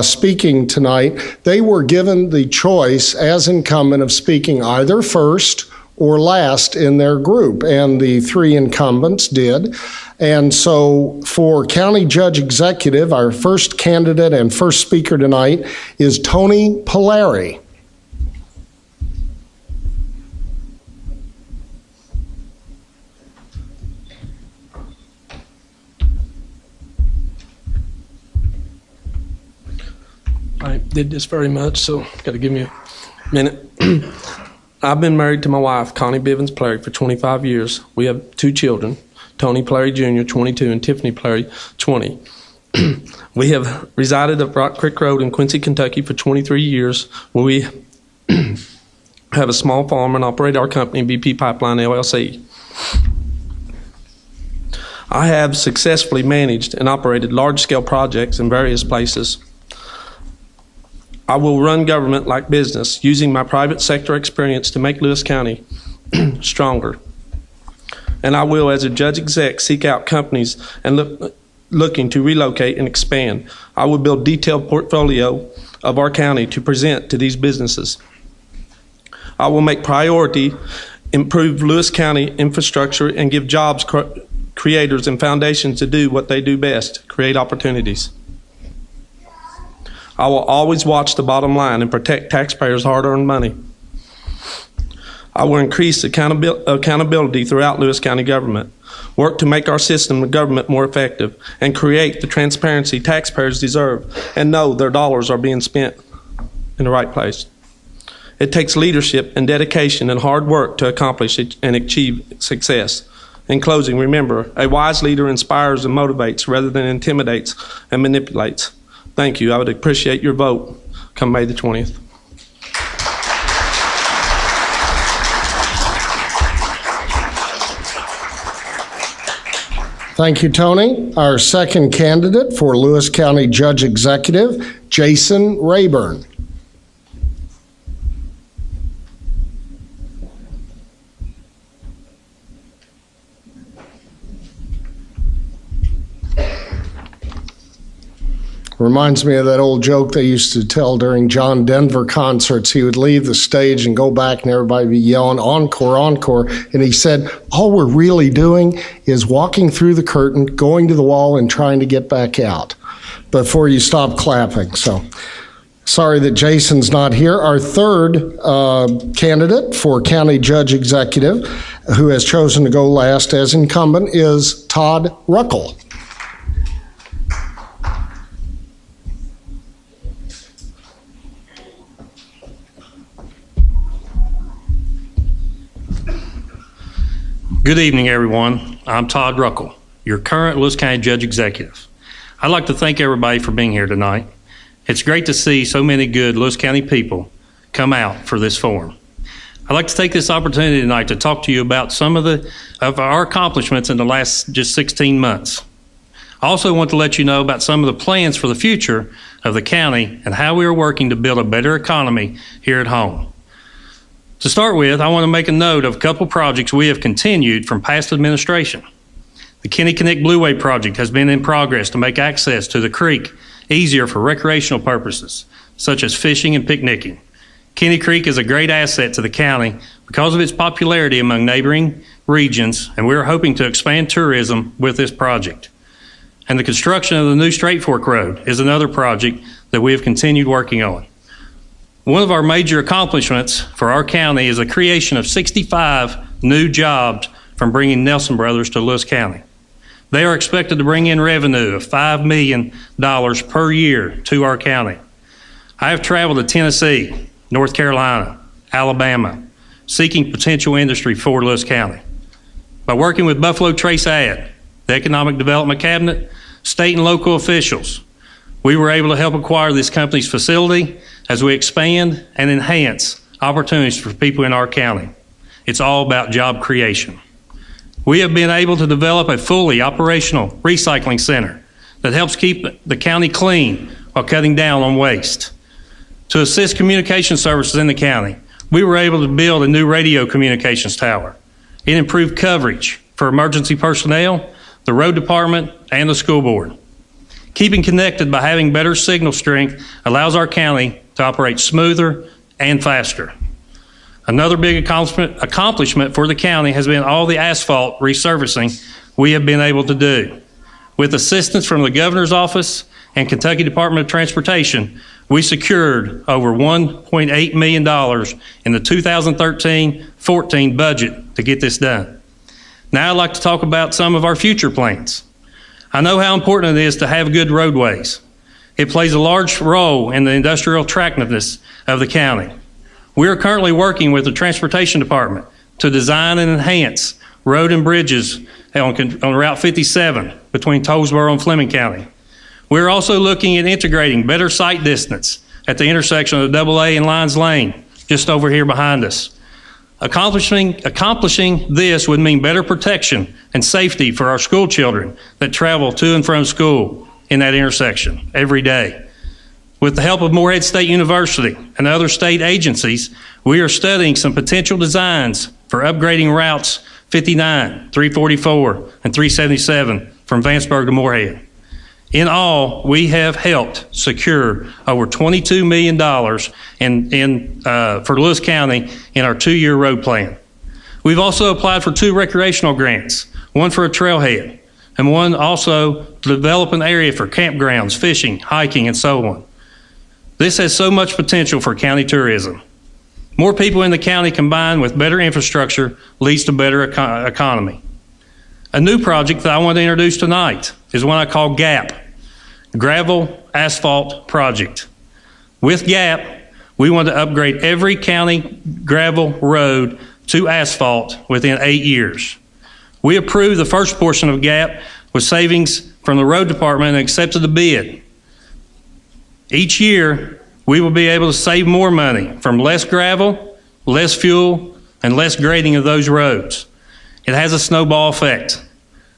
speaking tonight, they were given the choice as incumbent of speaking either first or last in their group, and the 3 incumbents did. And so for County Judge Executive, our first candidate and first speaker tonight is Tony Polari. I did this very much, so got to give me a minute. I've been married to my wife, Connie Bivens Polari, for 25 years. We have 2 children, Tony Polari Jr., 22, and Tiffany Polari, 20. We have resided at Rock Creek Road in Quincy, Kentucky for 23 years, where we have a small farm and operate our company, BP Pipeline LLC. I have successfully managed and operated large-scale projects in various places. I will run government like business, using my private sector experience to make Lewis County stronger. And I will, as a judge exec, seek out companies and looking to relocate and expand. I will build detailed portfolio of our county to present to these businesses. I will make priority improve Lewis County infrastructure and give jobs creators and foundations to do what they do best, create opportunities. I will always watch the bottom line and protect taxpayers' hard-earned money. I will increase accountability throughout Lewis County government, work to make our system of government more effective, and create the transparency taxpayers deserve and know their dollars are being spent in the right place. It takes leadership and dedication and hard work to accomplish it and achieve success. In closing, remember, a wise leader inspires and motivates rather than intimidates and manipulates. Thank you. I would appreciate your vote come May the 20th. Thank you, Tony. Our second candidate for Lewis County Judge Executive, Jason Rayburn. Reminds me of that old joke they used to tell during John Denver concerts. He would leave the stage and go back and everybody would be yelling, encore, encore. And he said, all we're really doing is walking through the curtain, going to the wall and trying to get back out before you stop clapping. So sorry that Jason's not here. Our third candidate for County Judge Executive, who has chosen to go last as incumbent, is Todd Ruckel. Good evening, everyone. I'm Todd Ruckel, your current Lewis County Judge Executive. I'd like to thank everybody for being here tonight. It's great to see so many good Lewis County people come out for this forum. I'd like to take this opportunity tonight to talk to you about some of our accomplishments in the last just 16 months. I also want to let you know about some of the plans for the future of the county and how we are working to build a better economy here at home. To start with, I want to make a note of a couple projects we have continued from past administration. The Kenny Connect Blueway project has been in progress to make access to the creek easier for recreational purposes, such as fishing and picnicking. Kenny Creek is a great asset to the county because of its popularity among neighboring regions, and we are hoping to expand tourism with this project. And the construction of the new Straight Fork Road is another project that we have continued working on. One of our major accomplishments for our county is the creation of 65 new jobs from bringing Nelson Brothers to Lewis County. They are expected to bring in revenue of $5 million per year to our county. I have traveled to Tennessee, North Carolina, Alabama, seeking potential industry for Lewis County. By working with Buffalo Trace Ad, the Economic Development Cabinet, state and local officials, we were able to help acquire this company's facility as we expand and enhance opportunities for people in our county. It's all about job creation. We have been able to develop a fully operational recycling center that helps keep the county clean while cutting down on waste. To assist communication services in the county, we were able to build a new radio communications tower. It improved coverage for emergency personnel, the road department, and the school board. Keeping connected by having better signal strength allows our county to operate smoother and faster. Another big accomplishment for the county has been all the asphalt resurfacing we have been able to do. With assistance from the governor's office and Kentucky Department of Transportation, we secured over $1.8 million in the 2013-14 budget to get this done. Now I'd like to talk about some of our future plans. I know how important it is to have good roadways. It plays a large role in the industrial attractiveness of the county. We are currently working with the Transportation Department to design and enhance road and bridges on Route 57 between Tollsboro and Fleming County. We're also looking at integrating better sight distance at the intersection of AA and Lyons Lane, just over here behind us. Accomplishing this would mean better protection and safety for our school children that travel to and from school in that intersection every day. With the help of Morehead State University and other state agencies, we are studying some potential designs for upgrading routes 59, 344, and 377 from Vanceburg to Morehead. In all, we have helped secure over $22 million for Lewis County in our 2-year road plan. We've also applied for 2 recreational grants, one for a trailhead, and one also to develop an area for campgrounds, fishing, hiking, and so on. This has so much potential for county tourism. More people in the county combined with better infrastructure leads to better economy. A new project that I want to introduce tonight is one I call GAP, Gravel Asphalt Project. With GAP, we want to upgrade every county gravel road to asphalt within 8 years. We approved the first portion of GAP with savings from the road department and accepted the bid. Each year, we will be able to save more money from less gravel, less fuel, and less grading of those roads. It has a snowball effect.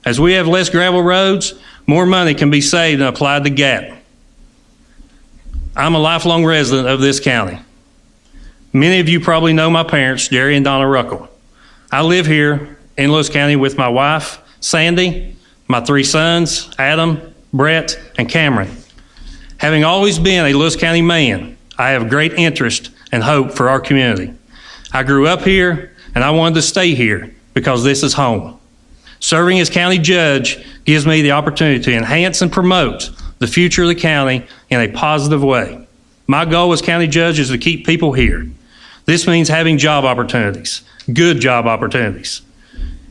As we have less gravel roads, more money can be saved and applied to GAP. I'm a lifelong resident of this county. Many of you probably know my parents, Jerry and Donna Ruckle. I live here in Lewis County with my wife, Sandy, my 3 sons, Adam, Brett, and Cameron. Having always been a Lewis County man, I have great interest and hope for our community. I grew up here and I wanted to stay here because this is home. Serving as county judge gives me the opportunity to enhance and promote the future of the county in a positive way. My goal as county judge is to keep people here. This means having job opportunities, good job opportunities.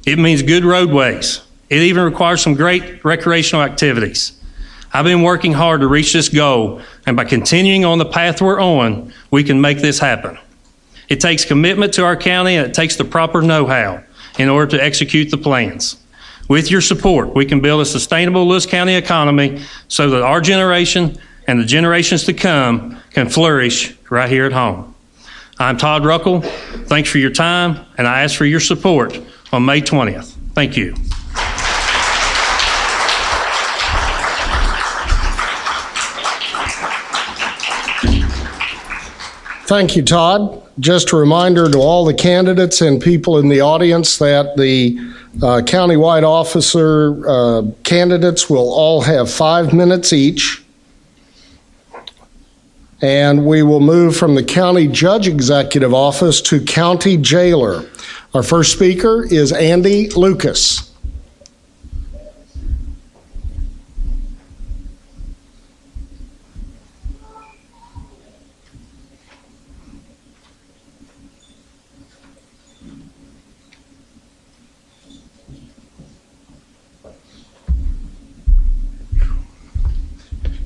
It means good roadways. It even requires some great recreational activities. I've been working hard to reach this goal, and by continuing on the path we're on, we can make this happen. It takes commitment to our county, and it takes the proper know-how in order to execute the plans. With your support, we can build a sustainable Lewis County economy so that our generation and the generations to come can flourish right here at home. I'm Todd Ruckle. Thanks for your time, and I ask for your support on May 20th. Thank you. Thank you, Todd. Just a reminder to all the candidates and people in the audience that the countywide officer candidates will all have 5 minutes each. And we will move from the county judge executive office to county jailer. Our first speaker is Andy Lucas.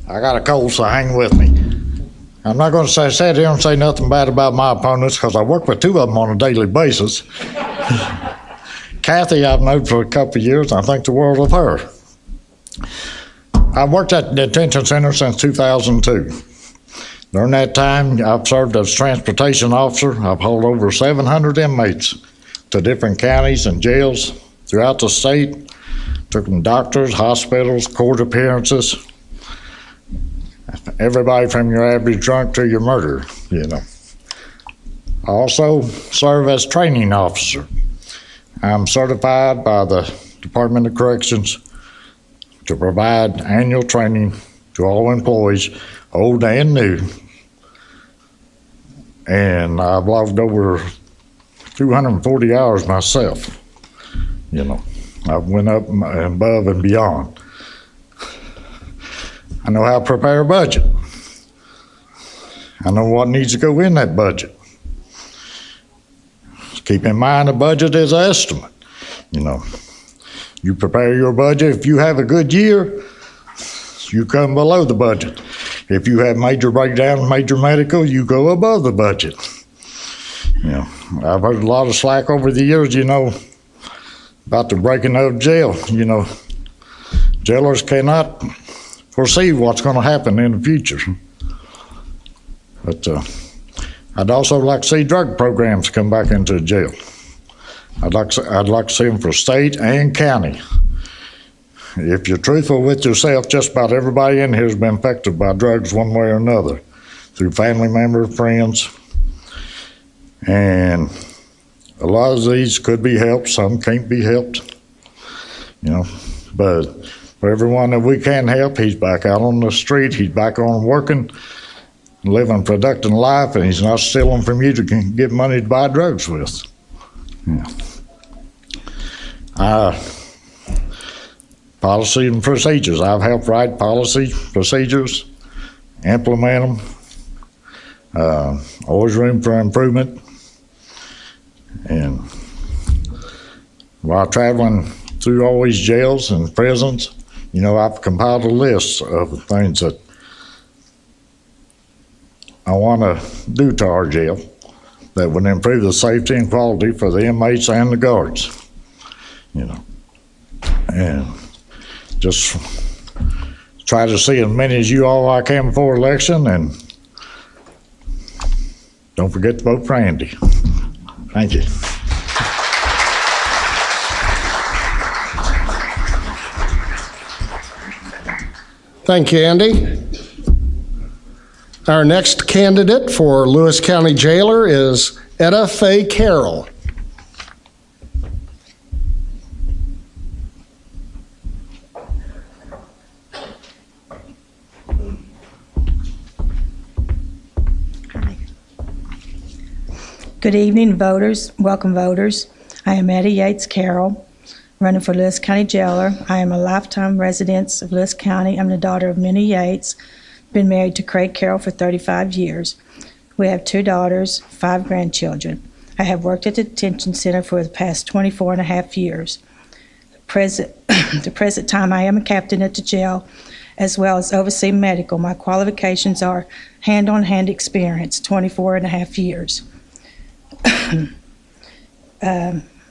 I got a cold, so hang with me. I'm not going to sit here and say nothing bad about my opponents because I work with 2 of them on a daily basis. Kathy, I've known for a couple of years, and I think the world of her. I've worked at the detention center since 2002. During that time, I've served as transportation officer. I've hauled over 700 inmates to different counties and jails throughout the state. Took them to doctors, hospitals, court appearances. Everybody from your average drunk to your murderer, you know. I also serve as training officer. I'm certified by the Department of Corrections to provide annual training to all employees, old and new. And I've logged over 240 hours myself. You know, I went up and above and beyond. I know how to prepare a budget. I know what needs to go in that budget. Keep in mind, a budget is an estimate. You know, you prepare your budget. If you have a good year, you come below the budget. If you have major breakdown, major medical, you go above the budget. You know, I've heard a lot of slack over the years, you know, about the breaking of jail. You know, jailers cannot foresee what's going to happen in the future. But I'd also like to see drug programs come back into the jail. I'd like to see them for state and county. If you're truthful with yourself, just about everybody in here has been affected by drugs one way or another, through family members, friends. And a lot of these could be helped, some can't be helped, but for everyone that we can help, he's back out on the street, he's back on working, living a productive life, and he's not stealing from you to get money to buy drugs with. Policy and procedures. I've helped write policy, procedures, implement them. Always room for improvement. And while traveling through all these jails and prisons, I've compiled a list of things that I want to do to our jail that would improve the safety and quality for the inmates and the guards. And just try to see as many as you all I can before election, and don't forget to vote for Andy. Thank you. Thank you, Andy. Our next candidate for Lewis County Jailer is Etta Faye Carroll. Good evening, voters. Welcome, voters. I am Etta Yates Carroll, running for Lewis County Jailer. I am a lifetime resident of Lewis County. I'm the daughter of Minnie Yates. Been married to Craig Carroll for 35 years. We have 2 daughters, 5 grandchildren. I have worked at the detention center for the past 24 and a half years. The present time, I am a captain at the jail, as well as oversee medical. My qualifications are hand-on-hand experience, 24 and a half years. I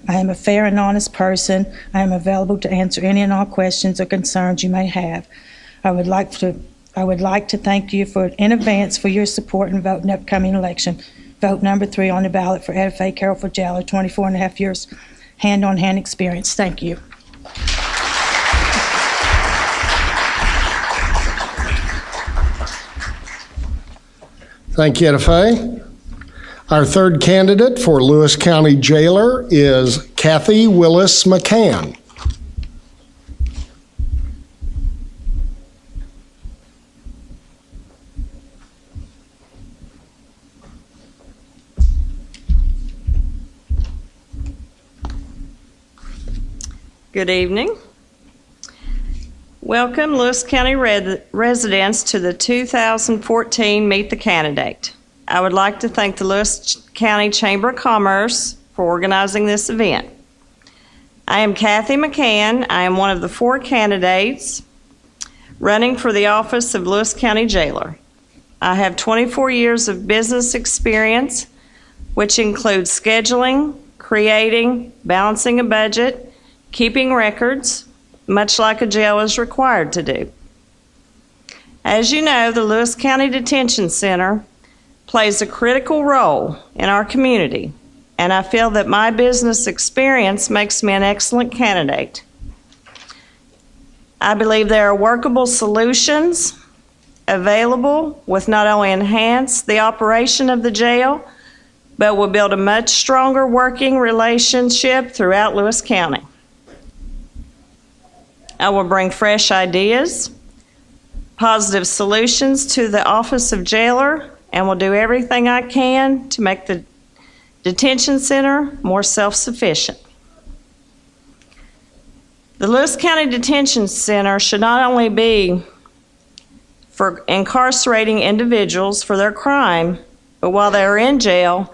am a fair and honest person. I am available to answer any and all questions or concerns you may have. I would like to thank you in advance for your support and vote in the upcoming election. Vote number 3 on the ballot for Etta Faye Carroll for Jailer, 24 and a half years, hand-on-hand experience. Thank you. Thank you, Etta Faye. Our third candidate for Lewis County Jailer is Kathy Willis McCann. Good evening. Welcome, Lewis County residents, to the 2014 Meet the Candidate. I would like to thank the Lewis County Chamber of Commerce for organizing this event. I am Kathy McCann. I am one of the 4 candidates running for the office of Lewis County Jailer. I have 24 years of business experience, which includes scheduling, creating, balancing a budget, keeping records, much like a jail is required to do. As you know, the Lewis County Detention Center plays a critical role in our community, and I feel that my business experience makes me an excellent candidate. I believe there are workable solutions available with not only enhance the operation of the jail, but will build a much stronger working relationship throughout Lewis County. I will bring fresh ideas, positive solutions to the Office of Jailer, and will do everything I can to make the detention center more self-sufficient. The Lewis County Detention Center should not only be for incarcerating individuals for their crime, but while they are in jail,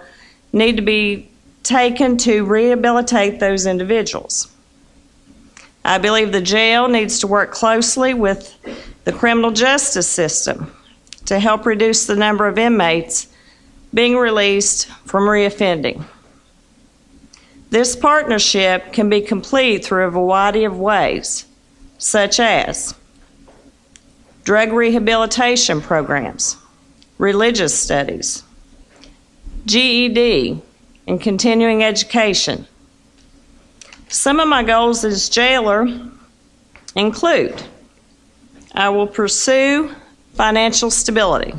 need to be taken to rehabilitate those individuals. I believe the jail needs to work closely with the criminal justice system to help reduce the number of inmates being released from reoffending. This partnership can be complete through a variety of ways, such as drug rehabilitation programs, religious studies, GED, and continuing education. Some of my goals as jailer include: I will pursue financial stability.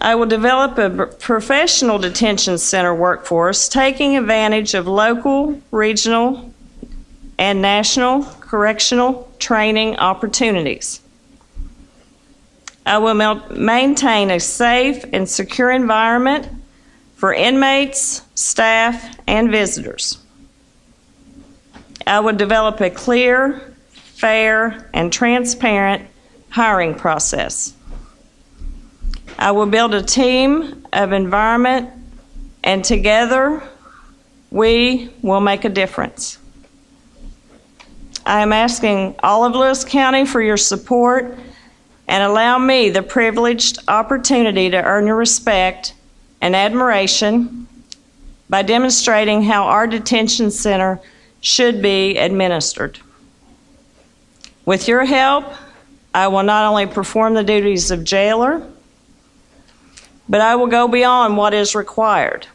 I will develop a professional detention center workforce taking advantage of local, regional, and national correctional training opportunities. I will maintain a safe and secure environment for inmates, staff, and visitors. I will develop a clear, fair, and transparent hiring process. I will build a team of environment, and together we will make a difference. I am asking all of Lewis County for your support and allow me the privileged opportunity to earn your respect and admiration by demonstrating how our detention center should be administered. With your help, I will not only perform the duties of jailer, but I will go beyond what is required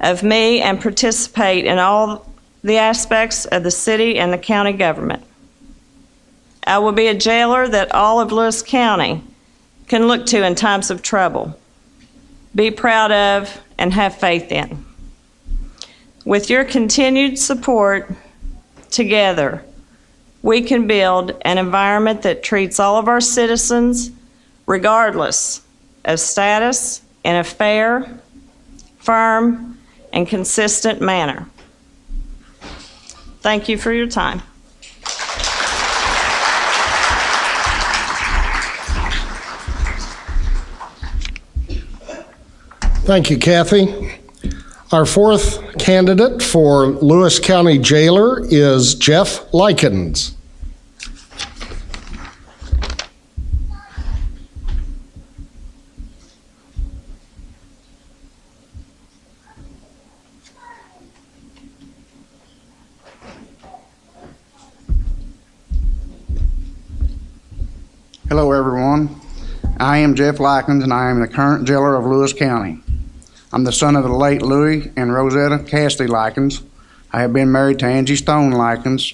of me and participate in all the aspects of the city and the county government. I will be a jailer that all of Lewis County can look to in times of trouble, be proud of, and have faith in. With your continued support, together, we can build an environment that treats all of our citizens, regardless of status, in a fair, firm, and consistent manner. Thank you for your time. Thank you, Kathy. Our fourth candidate for Lewis County Jailer is Jeff Likens. Hello, everyone. I am Jeff Likens, and I am the current jailer of Lewis County. I'm the son of the late Louis and Rosetta Cassidy Likens. I have been married to Angie Stone Likens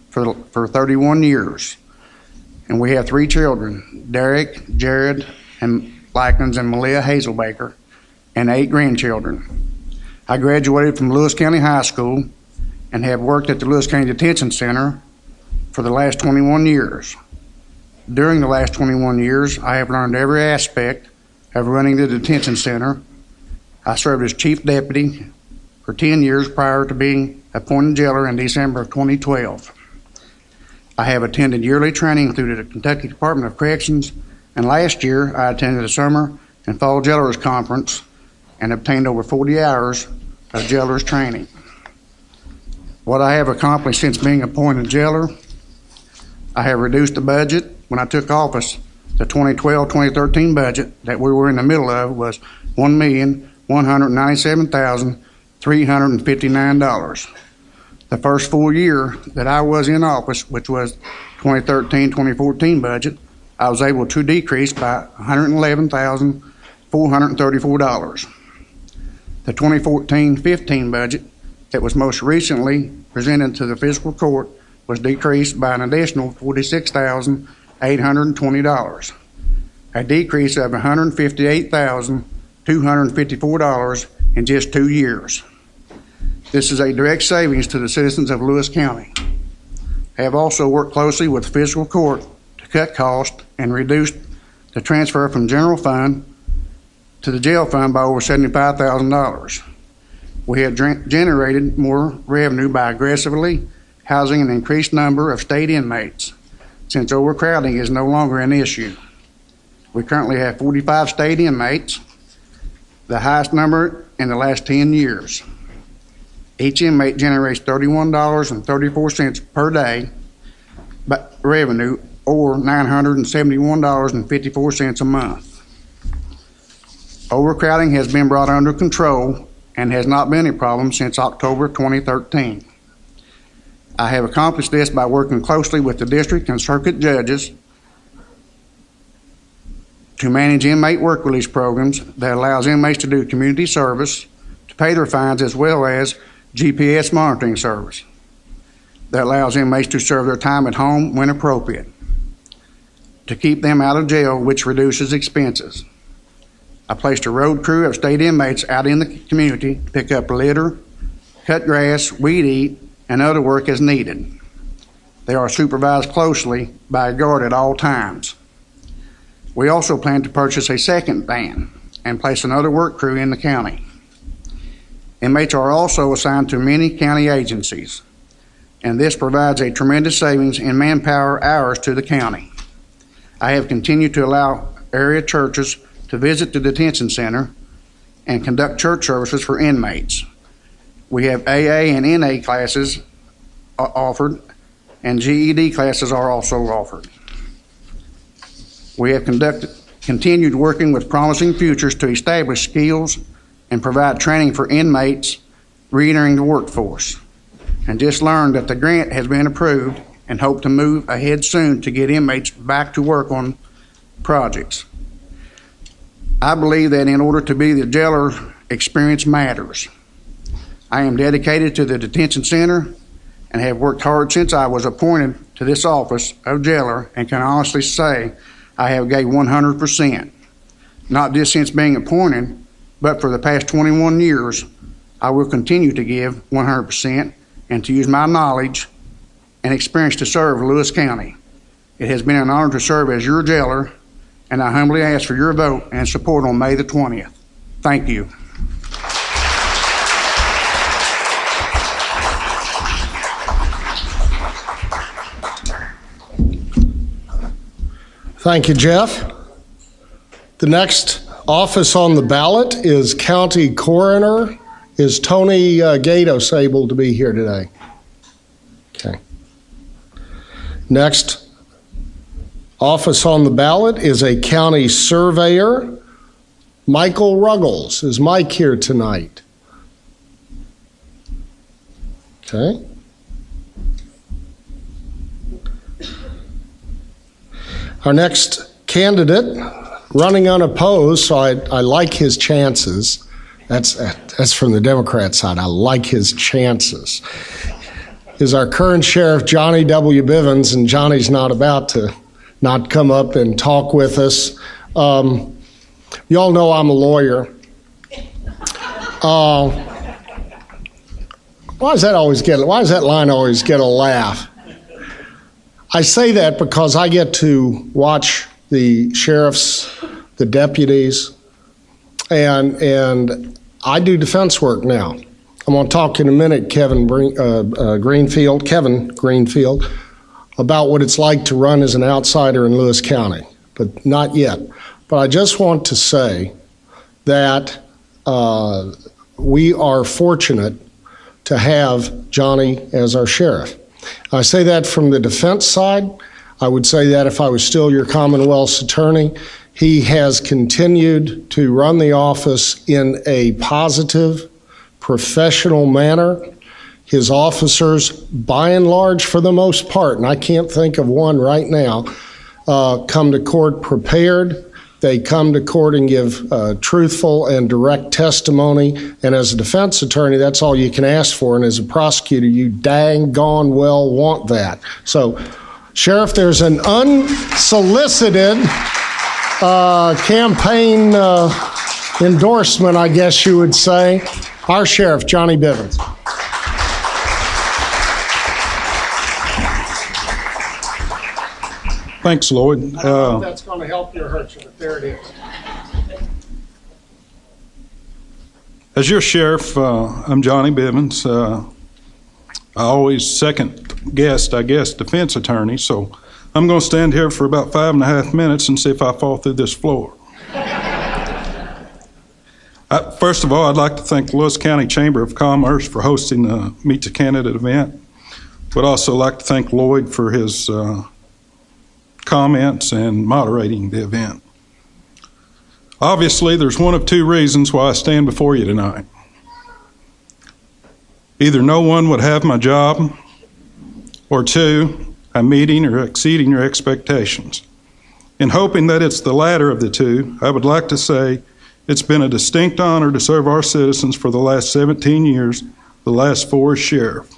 for 31 years, and we have 3 children, Derek, Jared, and Likens, and Malia Hazelbaker, and 8 grandchildren. I graduated from Lewis County High School and have worked at the Lewis County Detention Center for the last 21 years. During the last 21 years, I have learned every aspect of running the detention center. I served as chief deputy for 10 years prior to being appointed jailer in December of 2012. I have attended yearly training through the Kentucky Department of Corrections, and last year I attended the Summer and Fall Jailers Conference and obtained over 40 hours of jailers training. What I have accomplished since being appointed jailer: I have reduced the budget. When I took office, the 2012-2013 budget that we were in the middle of was $1,197,359. The first full year that I was in office, which was 2013-2014 budget, I was able to decrease by $111,434. The 2014-15 budget that was most recently presented to the fiscal court was decreased by an additional $46,820, a decrease of $158,254 in just 2 years. This is a direct savings to the citizens of Lewis County. I have also worked closely with the fiscal court to cut costs and reduce the transfer from general fund to the jail fund by over $75,000. We have generated more revenue by aggressively housing an increased number of state inmates, since overcrowding is no longer an issue. We currently have 45 state inmates, the highest number in the last 10 years. Each inmate generates $31.34 per day revenue, or $971.54 a month. Overcrowding has been brought under control and has not been a problem since October 2013. I have accomplished this by working closely with the district and circuit judges to manage inmate work release programs that allows inmates to do community service, to pay their fines, as well as GPS monitoring service that allows inmates to serve their time at home when appropriate, to keep them out of jail, which reduces expenses. I placed a road crew of state inmates out in the community to pick up litter, cut grass, weed eat, and other work as needed. They are supervised closely by a guard at all times. We also plan to purchase a second van and place another work crew in the county. Inmates are also assigned to many county agencies, and this provides a tremendous savings in manpower hours to the county. I have continued to allow area churches to visit the detention center and conduct church services for inmates. We have AA and NA classes offered, and GED classes are also offered. We have continued working with Promising Futures to establish skills and provide training for inmates re-entering the workforce, and just learned that the grant has been approved and hope to move ahead soon to get inmates back to work on projects. I believe that in order to be the jailer, experience matters. I am dedicated to the detention center and have worked hard since I was appointed to this office of jailer, and can honestly say I have gave 100%. Not just since being appointed, but for the past 21 years, I will continue to give 100% and to use my knowledge and experience to serve Lewis County. It has been an honor to serve as your jailer, and I humbly ask for your vote and support on May the 20th. Thank you. Thank you, Jeff. The next office on the ballot is County Coroner. Is Tony Gatos able to be here today? Okay. Next office on the ballot is a County Surveyor. Michael Ruggles. Is Mike here tonight? Okay. Our next candidate, running unopposed, so I like his chances. That's from the Democrat side. I like his chances. Is our current sheriff, Johnny W. Bivens, and Johnny's not about to not come up and talk with us. You all know I'm a lawyer. Why does that line always get a laugh? I say that because I get to watch the sheriffs, the deputies, and I do defense work now. I'm going to talk in a minute, Kevin Greenfield, about what it's like to run as an outsider in Lewis County, but not yet. But I just want to say that we are fortunate to have Johnny as our sheriff. I say that from the defense side. I would say that if I was still your Commonwealth's attorney. He has continued to run the office in a positive, professional manner. His officers, by and large, for the most part, and I can't think of one right now, come to court prepared. They come to court and give truthful and direct testimony. And as a defense attorney, that's all you can ask for. And as a prosecutor, you dang gone well want that. So, Sheriff, there's an unsolicited campaign endorsement, I guess you would say. Our Sheriff, Johnny Bivens. Thanks, Lloyd. I don't know if that's going to help you or hurt you, but there it is. As your sheriff, I'm Johnny Bivens. I always second guest, I guess, defense attorney, so I'm going to stand here for about 5.5 minutes and see if I fall through this floor. First of all, I'd like to thank the Lewis County Chamber of Commerce for hosting the Meet the Candidate event. Would also like to thank Lloyd for his comments and moderating the event. Obviously, there's one of two reasons why I stand before you tonight. Either no one would have my job, Or 2, I'm meeting or exceeding your expectations? In hoping that it's the latter of the two, I would like to say it's been a distinct honor to serve our citizens for the last 17 years, the last 4 as sheriff.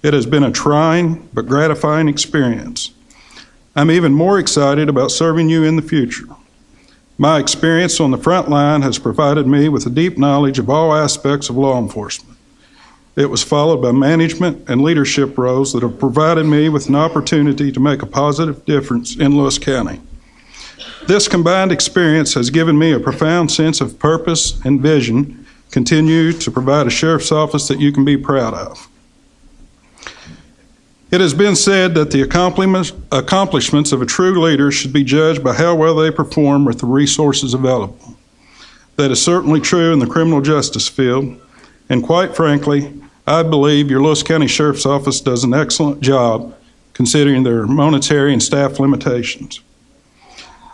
It has been a trying but gratifying experience. I'm even more excited about serving you in the future. My experience on the front line has provided me with a deep knowledge of all aspects of law enforcement. It was followed by management and leadership roles that have provided me with an opportunity to make a positive difference in Lewis County. This combined experience has given me a profound sense of purpose and vision, continue to provide a sheriff's office that you can be proud of. It has been said that the accomplishments of a true leader should be judged by how well they perform with the resources available. That is certainly true in the criminal justice field, and quite frankly, I believe your Lewis County Sheriff's Office does an excellent job considering their monetary and staff limitations.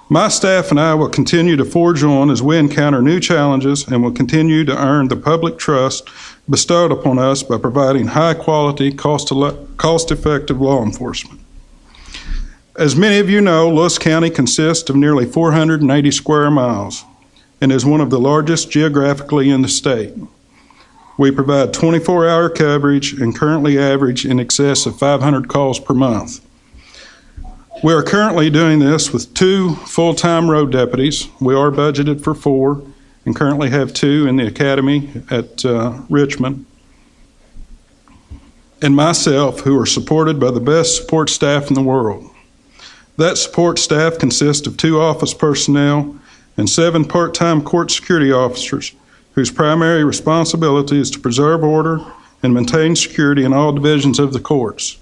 My staff and I will continue to forge on as we encounter new challenges and will continue to earn the public trust bestowed upon us by providing high-quality, cost-effective law enforcement. As many of you know, Lewis County consists of nearly 480 square miles and is one of the largest geographically in the state. We provide 24-hour coverage and currently average in excess of 500 calls per month. We are currently doing this with 2 full-time road deputies. We are budgeted for 4 and currently have 2 in the academy at Richmond, and myself, who are supported by the best support staff in the world. That support staff consists of 2 office personnel and 7 part-time court security officers whose primary responsibility is to preserve order and maintain security in all divisions of the courts.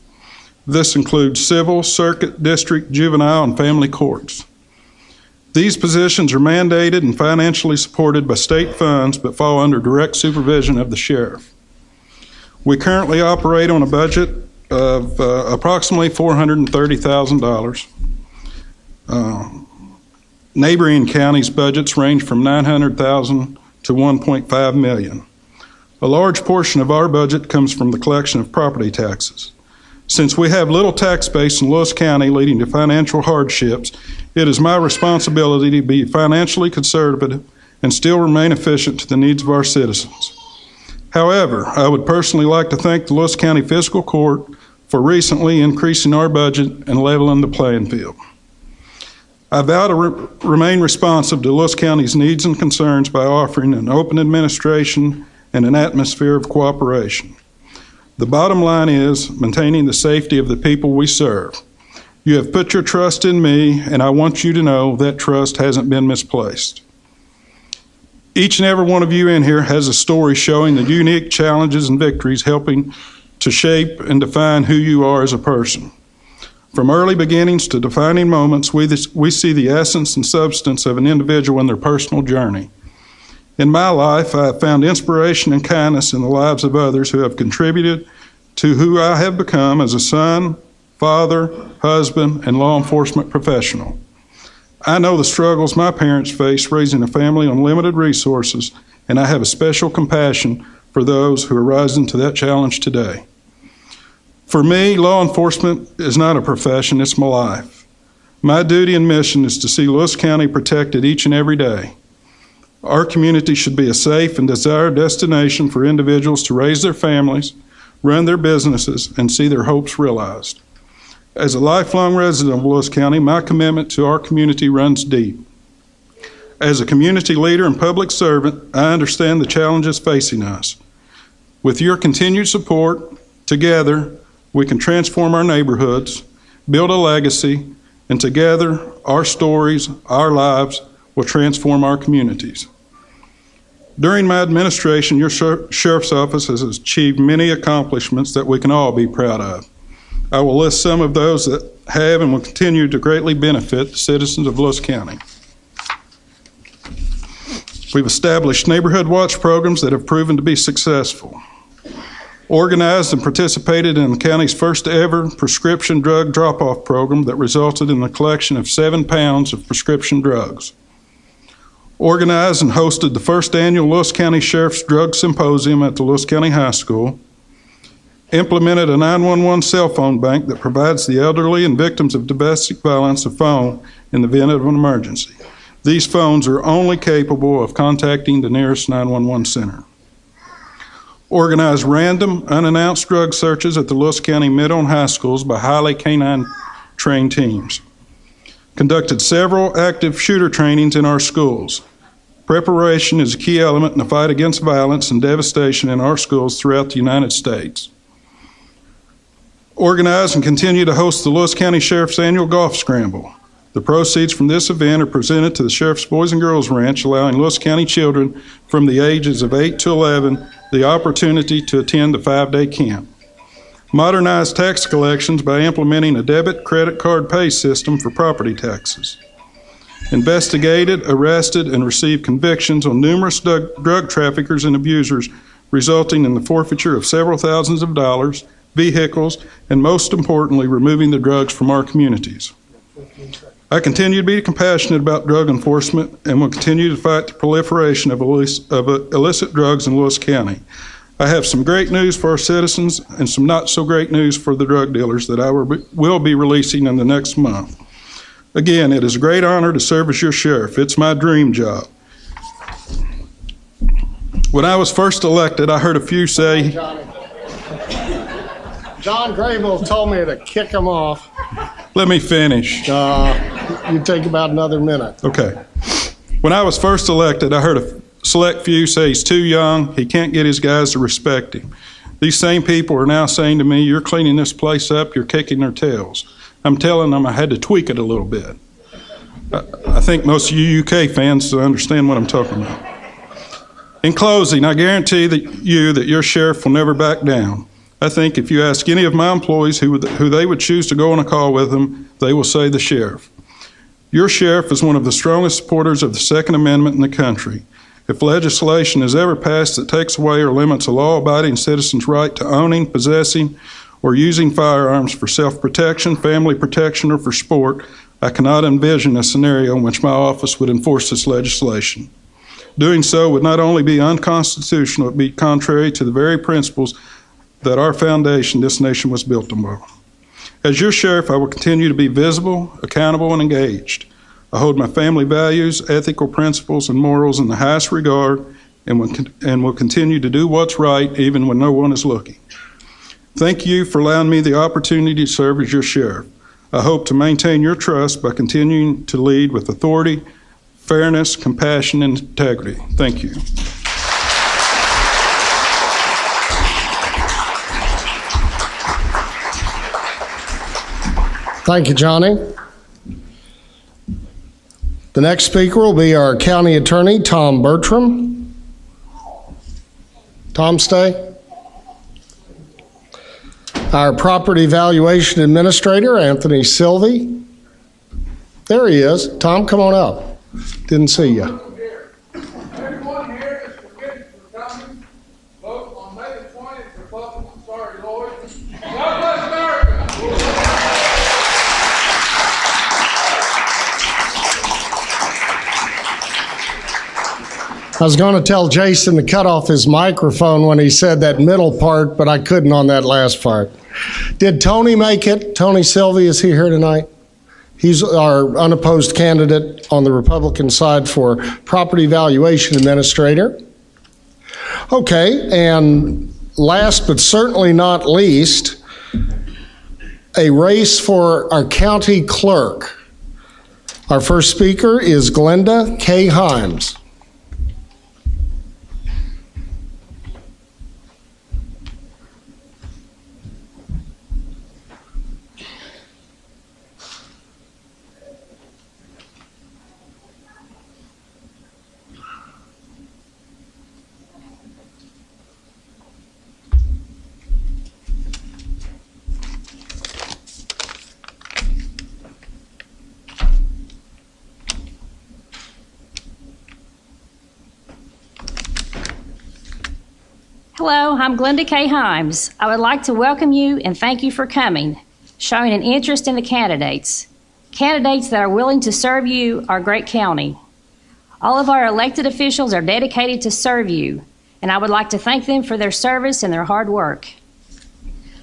This includes civil, circuit, district, juvenile, and family courts. These positions are mandated and financially supported by state funds but fall under direct supervision of the sheriff. We currently operate on a budget of approximately $430,000. Neighboring counties' budgets range from $900,000 to $1.5 million. A large portion of our budget comes from the collection of property taxes. Since we have little tax base in Lewis County leading to financial hardships, it is my responsibility to be financially conservative and still remain efficient to the needs of our citizens. However, I would personally like to thank the Lewis County Fiscal Court for recently increasing our budget and leveling the playing field. I vow to remain responsive to Lewis County's needs and concerns by offering an open administration and an atmosphere of cooperation. The bottom line is maintaining the safety of the people we serve. You have put your trust in me, and I want you to know that trust hasn't been misplaced. Each and every one of you in here has a story showing the unique challenges and victories helping to shape and define who you are as a person. From early beginnings to defining moments, we see the essence and substance of an individual in their personal journey. In my life, I have found inspiration and kindness in the lives of others who have contributed to who I have become as a son, father, husband, and law enforcement professional. I know the struggles my parents faced raising a family on limited resources, and I have a special compassion for those who are rising to that challenge today. For me, law enforcement is not a profession, it's my life. My duty and mission is to see Lewis County protected each and every day. Our community should be a safe and desired destination for individuals to raise their families, run their businesses, and see their hopes realized. As a lifelong resident of Lewis County, my commitment to our community runs deep. As a community leader and public servant, I understand the challenges facing us. With your continued support, together, we can transform our neighborhoods, build a legacy, and together, our stories, our lives, will transform our communities. During my administration, your Sheriff's Office has achieved many accomplishments that we can all be proud of. I will list some of those that have and will continue to greatly benefit the citizens of Lewis County. We've established neighborhood watch programs that have proven to be successful. Organized and participated in the county's first ever prescription drug drop-off program that resulted in the collection of 7 pounds of prescription drugs. Organized and hosted the first annual Lewis County Sheriff's Drug Symposium at the Lewis County High School, implemented a 911 cell phone bank that provides the elderly and victims of domestic violence a phone in the event of an emergency. These phones are only capable of contacting the nearest 911 center. Organized random, unannounced drug searches at the Lewis County middle and high schools by highly canine-trained teams. Conducted several active shooter trainings in our schools. Preparation is a key element in the fight against violence and devastation in our schools throughout the United States. Organize and continue to host the Lewis County Sheriff's Annual Golf Scramble. The proceeds from this event are presented to the Sheriff's Boys and Girls Ranch, allowing Lewis County children from the ages of 8 to 11 the opportunity to attend the 5-day camp. Modernize tax collections by implementing a debit credit card pay system for property taxes. Investigated, arrested, and received convictions on numerous drug traffickers and abusers, resulting in the forfeiture of several thousands of dollars, vehicles, and most importantly, removing the drugs from our communities. I continue to be compassionate about drug enforcement and will continue to fight the proliferation of illicit drugs in Lewis County. I have some great news for our citizens and some not so great news for the drug dealers that I will be releasing in the next month. Again, it is a great honor to serve as your sheriff. It's my dream job. When I was first elected, I heard a few say... John Grable told me to kick him off. Let me finish. You take about another minute. Okay. When I was first elected, I heard a select few say he's too young, he can't get his guys to respect him. These same people are now saying to me, you're cleaning this place up, you're kicking their tails. I'm telling them I had to tweak it a little bit. I think most of you UK fans understand what I'm talking about. In closing, I guarantee that your sheriff will never back down. I think if you ask any of my employees who they would choose to go on a call with them, they will say the sheriff. Your sheriff is one of the strongest supporters of the Second Amendment in the country. If legislation is ever passed that takes away or limits a law-abiding citizen's right to owning, possessing, or using firearms for self-protection, family protection, or for sport, I cannot envision a scenario in which my office would enforce this legislation. Doing so would not only be unconstitutional, it would be contrary to the very principles that our foundation, this nation, was built on. As your sheriff, I will continue to be visible, accountable, and engaged. I hold my family values, ethical principles, and morals in the highest regard and will continue to do what's right even when no one is looking. Thank you for allowing me the opportunity to serve as your sheriff. I hope to maintain your trust by continuing to lead with authority, fairness, compassion, and integrity. Thank you. Thank you, Johnny. The next speaker will be our county attorney, Tom Bertram. Tom, stay. Our property valuation administrator, Anthony Sylvie. There he is. Tom, come on up. Didn't see you. Everyone here is forgiven for coming. Vote on May the 20th, Republican. Sorry, Lord. God bless America. I was going to tell Jason to cut off his microphone when he said that middle part, but I couldn't on that last part. Did Tony make it? Tony Sylvie, is he here tonight? He's our unopposed candidate on the Republican side for property valuation administrator. Okay, and last but certainly not least, a race for our county clerk. Our first speaker is Glenda K. Himes. Hello, I'm Glenda K. Himes. I would like to welcome you and thank you for coming, showing an interest in the candidates. Candidates that are willing to serve you, our great county. All of our elected officials are dedicated to serve you, and I would like to thank them for their service and their hard work.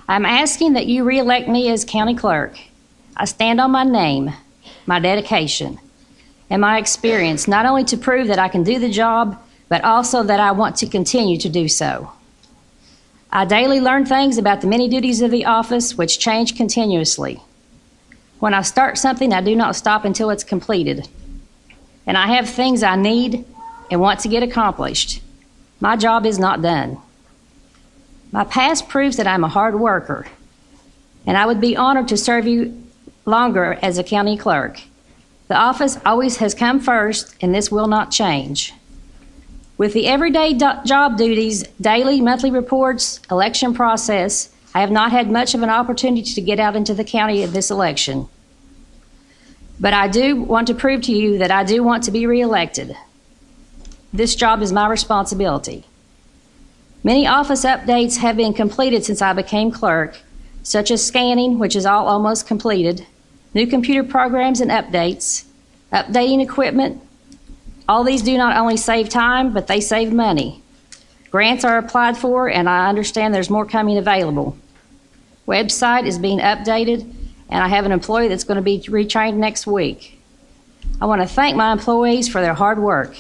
I'm asking that you reelect me as county clerk. I stand on my name, my dedication, and my experience, not only to prove that I can do the job, but also that I want to continue to do so. I daily learn things about the many duties of the office, which change continuously. When I start something, I do not stop until it's completed. And I have things I need and want to get accomplished. My job is not done. My past proves that I'm a hard worker, and I would be honored to serve you longer as a county clerk. The office always has come first, and this will not change. With the everyday job duties, daily, monthly reports, election process, I have not had much of an opportunity to get out into the county of this election. But I do want to prove to you that I do want to be reelected. This job is my responsibility. Many office updates have been completed since I became clerk, such as scanning, which is all almost completed, new computer programs and updates, updating equipment. All these do not only save time, but they save money. Grants are applied for, and I understand there's more coming available. Website is being updated, and I have an employee that's going to be retrained next week. I want to thank my employees for their hard work,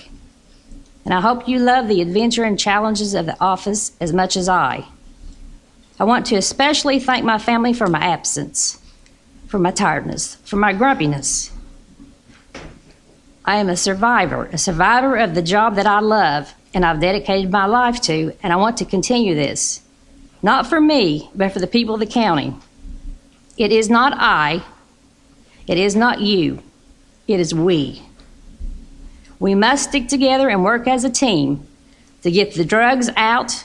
and I hope you love the adventure and challenges of the office as much as I. I want to especially thank my family for my absence, for my tiredness, for my grumpiness. I am a survivor of the job that I love and I've dedicated my life to, and I want to continue this. Not for me, but for the people of the county. It is not I, it is not you, it is we. We must stick together and work as a team to get the drugs out,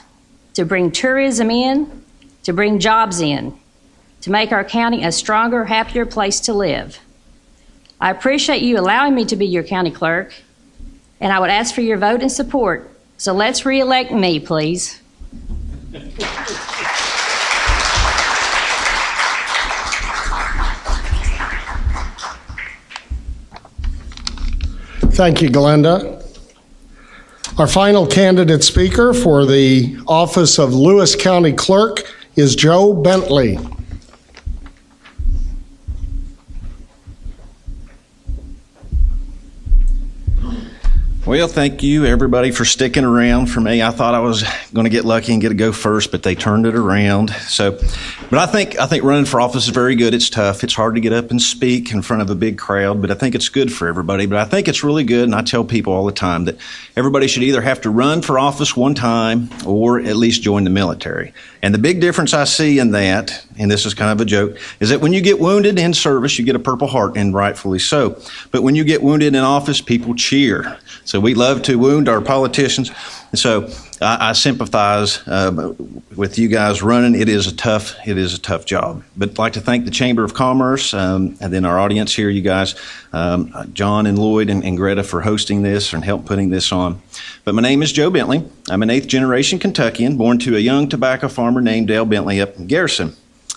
to bring tourism in, to bring jobs in, to make our county a stronger, happier place to live. I appreciate you allowing me to be your county clerk, and I would ask for your vote and support. So let's re-elect me, please. Thank you, Glenda. Our final candidate speaker for the office of Lewis County Clerk is Joe Bentley. Well, thank you, everybody, for sticking around for me. I thought I was going to get lucky and get to go first, but they turned it around. But I think running for office is very good. It's tough. It's hard to get up and speak in front of a big crowd, but I think it's good for everybody. But I think it's really good, and I tell people all the time that everybody should either have to run for office one time or at least join the military. And the big difference I see in that, and this is kind of a joke, is that when you get wounded in service, you get a Purple Heart, and rightfully so. But when you get wounded in office, people cheer. So we love to wound our politicians. So I sympathize with you guys running. It is a tough job. But I'd like to thank the Chamber of Commerce and then our audience here, you guys, John and Lloyd and Greta for hosting this and help putting this on. But my name is Joe Bentley. I'm an 8th generation Kentuckian, born to a young tobacco farmer named Dale Bentley up in Garrison.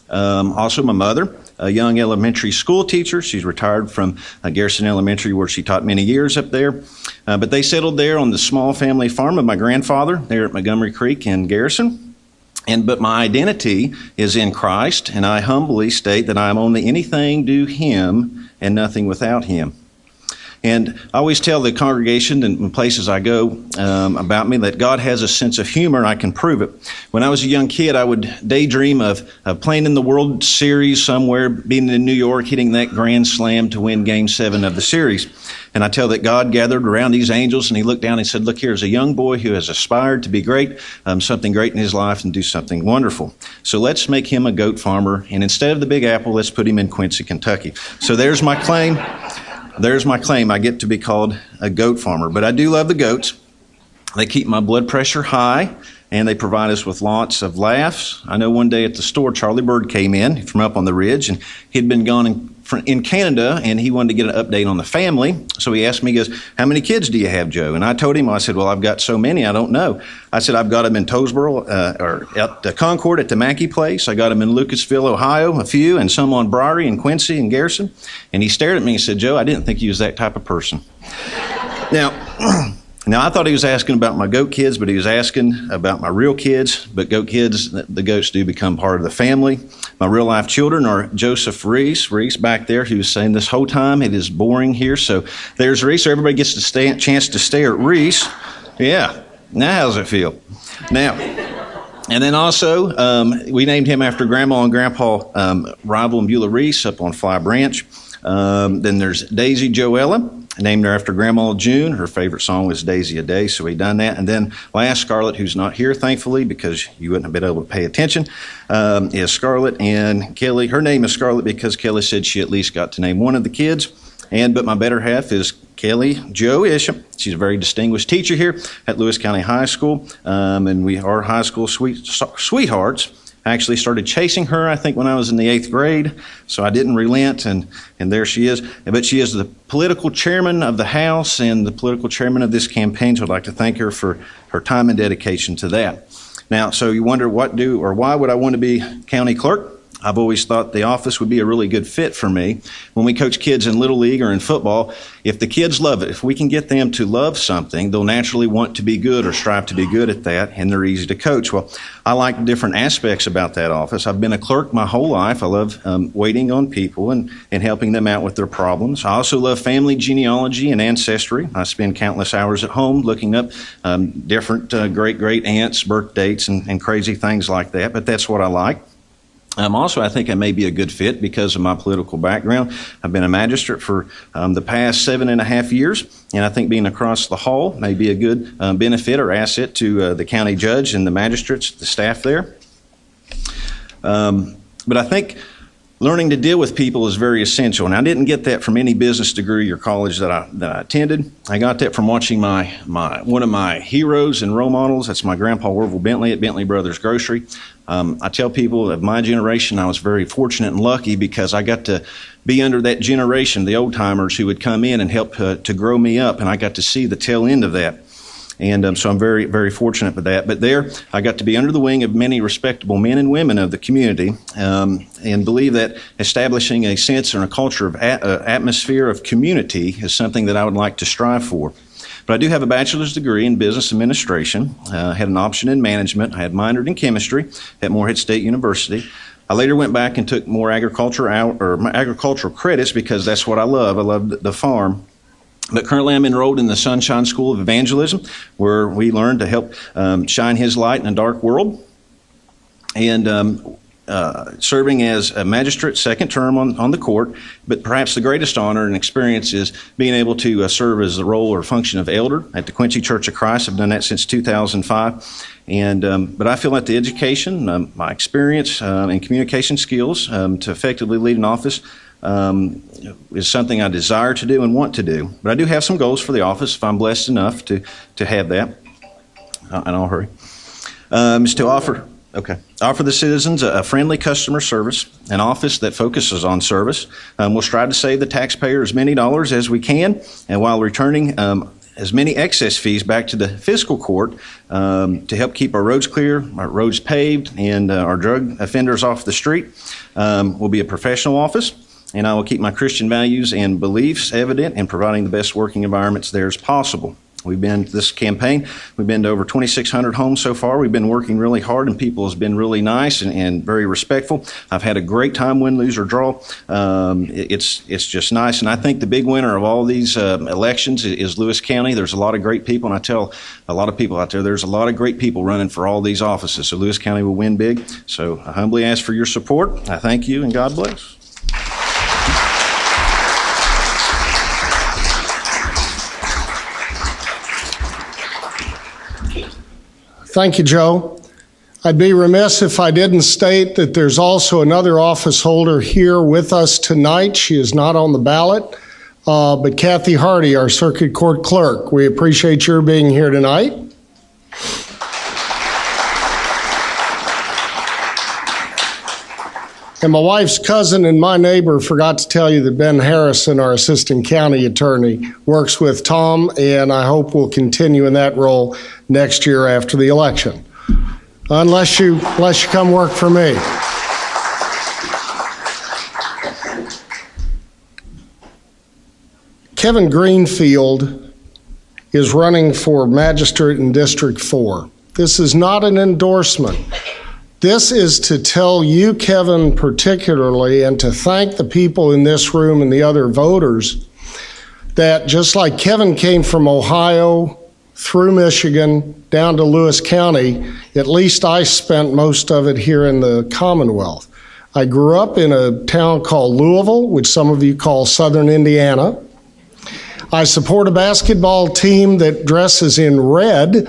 Also my mother, a young elementary school teacher. She's retired from Garrison Elementary, where she taught many years up there. But they settled there on the small family farm of my grandfather there at Montgomery Creek in Garrison. But my identity is in Christ, and I humbly state that I am only anything due Him and nothing without Him. And I always tell the congregation and places I go about me that God has a sense of humor, and I can prove it. When I was a young kid, I would daydream of playing in the World Series somewhere, being in New York, hitting that grand slam to win Game 7 of the series. And I tell that God gathered around these angels, and He looked down and said, look, here's a young boy who has aspired to be great, something great in his life, and do something wonderful. So let's make him a goat farmer, and instead of the Big Apple, let's put him in Quincy, Kentucky. So there's my claim. There's my claim. I get to be called a goat farmer. But I do love the goats. They keep my blood pressure high, and they provide us with lots of laughs. I know one day at the store, Charlie Bird came in from up on the ridge, and he'd been gone in Canada, and he wanted to get an update on the family. So he asked me, he goes, how many kids do you have, Joe? And I told him, I said, well, I've got so many, I don't know. I said, I've got them in Toesboro, or at Concord at the Mackey place. I got them in Lucasville, Ohio, a few, and some on Briery and Quincy and Garrison. And he stared at me and said, Joe, I didn't think you was that type of person. Now, Now, I thought he was asking about my goat kids, but he was asking about my real kids. But goat kids, the goats do become part of the family. My real life children are Joseph Reese. Reese back there, he was saying this whole time, it is boring here. So there's Reese. So everybody gets a chance to stare at Reese. Yeah. Now, how does it feel? Now, and then also, we named him after Grandma and Grandpa Rival and Beulah Reese up on Fly Branch. Then there's Daisy Joella, named her after Grandma June. Her favorite song was Daisy a Day, so we done that. And then last, Scarlett, who's not here, thankfully, because you wouldn't have been able to pay attention, is Scarlett and Kelly. Her name is Scarlett because Kelly said she at least got to name one of the kids. But my better half is Kelly Jo Isham. She's a very distinguished teacher here at Lewis County High School, and we are high school sweethearts. I actually started chasing her, I think, when I was in the 8th grade, so I didn't relent, and there she is. But she is the political chairman of the House and the political chairman of this campaign, so I'd like to thank her for her time and dedication to that. Now, so you wonder why would I want to be county clerk? I've always thought the office would be a really good fit for me. When we coach kids in Little League or in football, if the kids love it, if we can get them to love something, they'll naturally want to be good or strive to be good at that, and they're easy to coach. Well, I like different aspects about that office. I've been a clerk my whole life. I love waiting on people and helping them out with their problems. I also love family genealogy and ancestry. I spend countless hours at home looking up different great-great aunts' birth dates and crazy things like that, but that's what I like. Also, I think I may be a good fit because of my political background. I've been a magistrate for the past 7.5 years, and I think being across the hall may be a good benefit or asset to the county judge and the magistrates, the staff there. But I think learning to deal with people is very essential, and I didn't get that from any business degree or college that I attended. I got that from watching one of my heroes and role models. That's my grandpa, Orville Bentley, at Bentley Brothers Grocery. I tell people of my generation, I was very fortunate and lucky because I got to be under that generation, the old timers who would come in and help to grow me up, and I got to see the tail end of that. And so I'm very, very fortunate for that. But there, I got to be under the wing of many respectable men and women of the community, and believe that establishing a sense and a culture of atmosphere of community is something that I would like to strive for. But I do have a bachelor's degree in business administration. I had an option in management. I had minored in chemistry at Morehead State University. I later went back and took more agricultural credits because that's what I love. I love the farm. But currently I'm enrolled in the Sunshine School of Evangelism, where we learn to help shine His light in a dark world. And serving as a magistrate, second term on the court, but perhaps the greatest honor and experience is being able to serve as the role or function of elder at the Quincy Church of Christ. I've done that since 2005. But I feel that the education, my experience, and communication skills to effectively lead an office is something I desire to do and want to do. But I do have some goals for the office if I'm blessed enough to have that. And I'll hurry. Is to offer the citizens a friendly customer service, an office that focuses on service. We'll strive to save the taxpayer as many dollars as we can, and while returning as many excess fees back to the fiscal court to help keep our roads clear, our roads paved, and our drug offenders off the street. We'll be a professional office, and I will keep my Christian values and beliefs evident in providing the best working environments there as possible. This campaign, we've been to over 2,600 homes so far. We've been working really hard, and people has been really nice and very respectful. I've had a great time, win, lose, or draw. It's just nice, and I think the big winner of all these elections is Lewis County. There's a lot of great people, and I tell a lot of people out there's a lot of great people running for all these offices, so Lewis County will win big. So I humbly ask for your support. I thank you, and God bless. Thank you, Joe. I'd be remiss if I didn't state that there's also another office holder here with us tonight. She is not on the ballot, but Kathy Hardy, our Circuit Court Clerk. We appreciate your being here tonight. And my wife's cousin and my neighbor forgot to tell you that Ben Harrison, our Assistant County Attorney, works with Tom, and I hope will continue in that role next year after the election. Unless you come work for me. Kevin Greenfield is running for magistrate in District 4. This is not an endorsement. This is to tell you, Kevin, particularly, and to thank the people in this room and the other voters that just like Kevin came from Ohio through Michigan down to Lewis County, at least I spent most of it here in the Commonwealth. I grew up in a town called Louisville, which some of you call Southern Indiana. I support a basketball team that dresses in red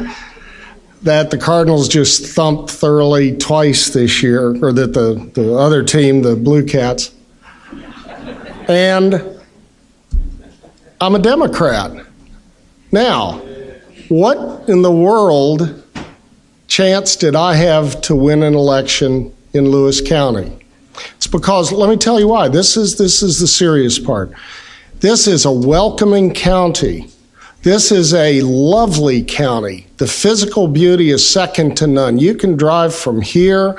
that the Cardinals just thumped thoroughly twice this year, or that the other team, the Blue Cats. And I'm a Democrat. Now, what in the world chance did I have to win an election in Lewis County? It's because, let me tell you why. This is the serious part. This is a welcoming county. This is a lovely county. The physical beauty is second to none. You can drive from here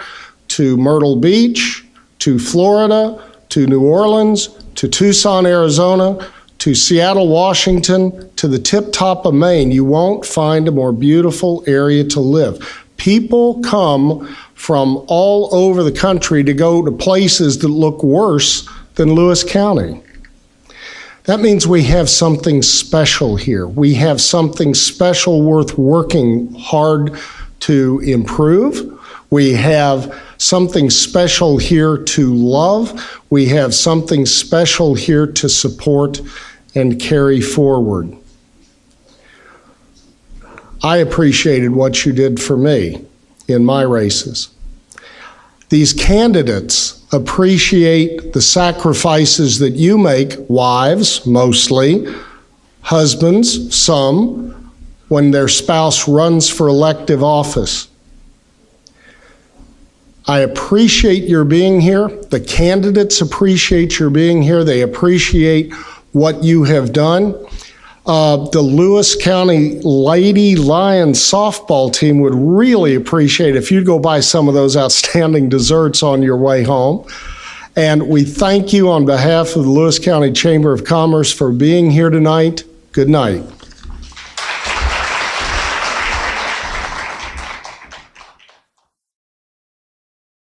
to Myrtle Beach, to Florida, to New Orleans, to Tucson, Arizona, to Seattle, Washington, to the tip top of Maine. You won't find a more beautiful area to live. People come from all over the country to go to places that look worse than Lewis County. That means we have something special here. We have something special worth working hard to improve. We have something special here to love. We have something special here to support and carry forward. I appreciated what you did for me in my races. These candidates appreciate the sacrifices that you make, wives mostly, husbands some, when their spouse runs for elective office. I appreciate your being here. The candidates appreciate your being here. They appreciate what you have done. The Lewis County Lady Lions softball team would really appreciate if you'd go buy some of those outstanding desserts on your way home. And we thank you on behalf of the Lewis County Chamber of Commerce for being here tonight. Good night.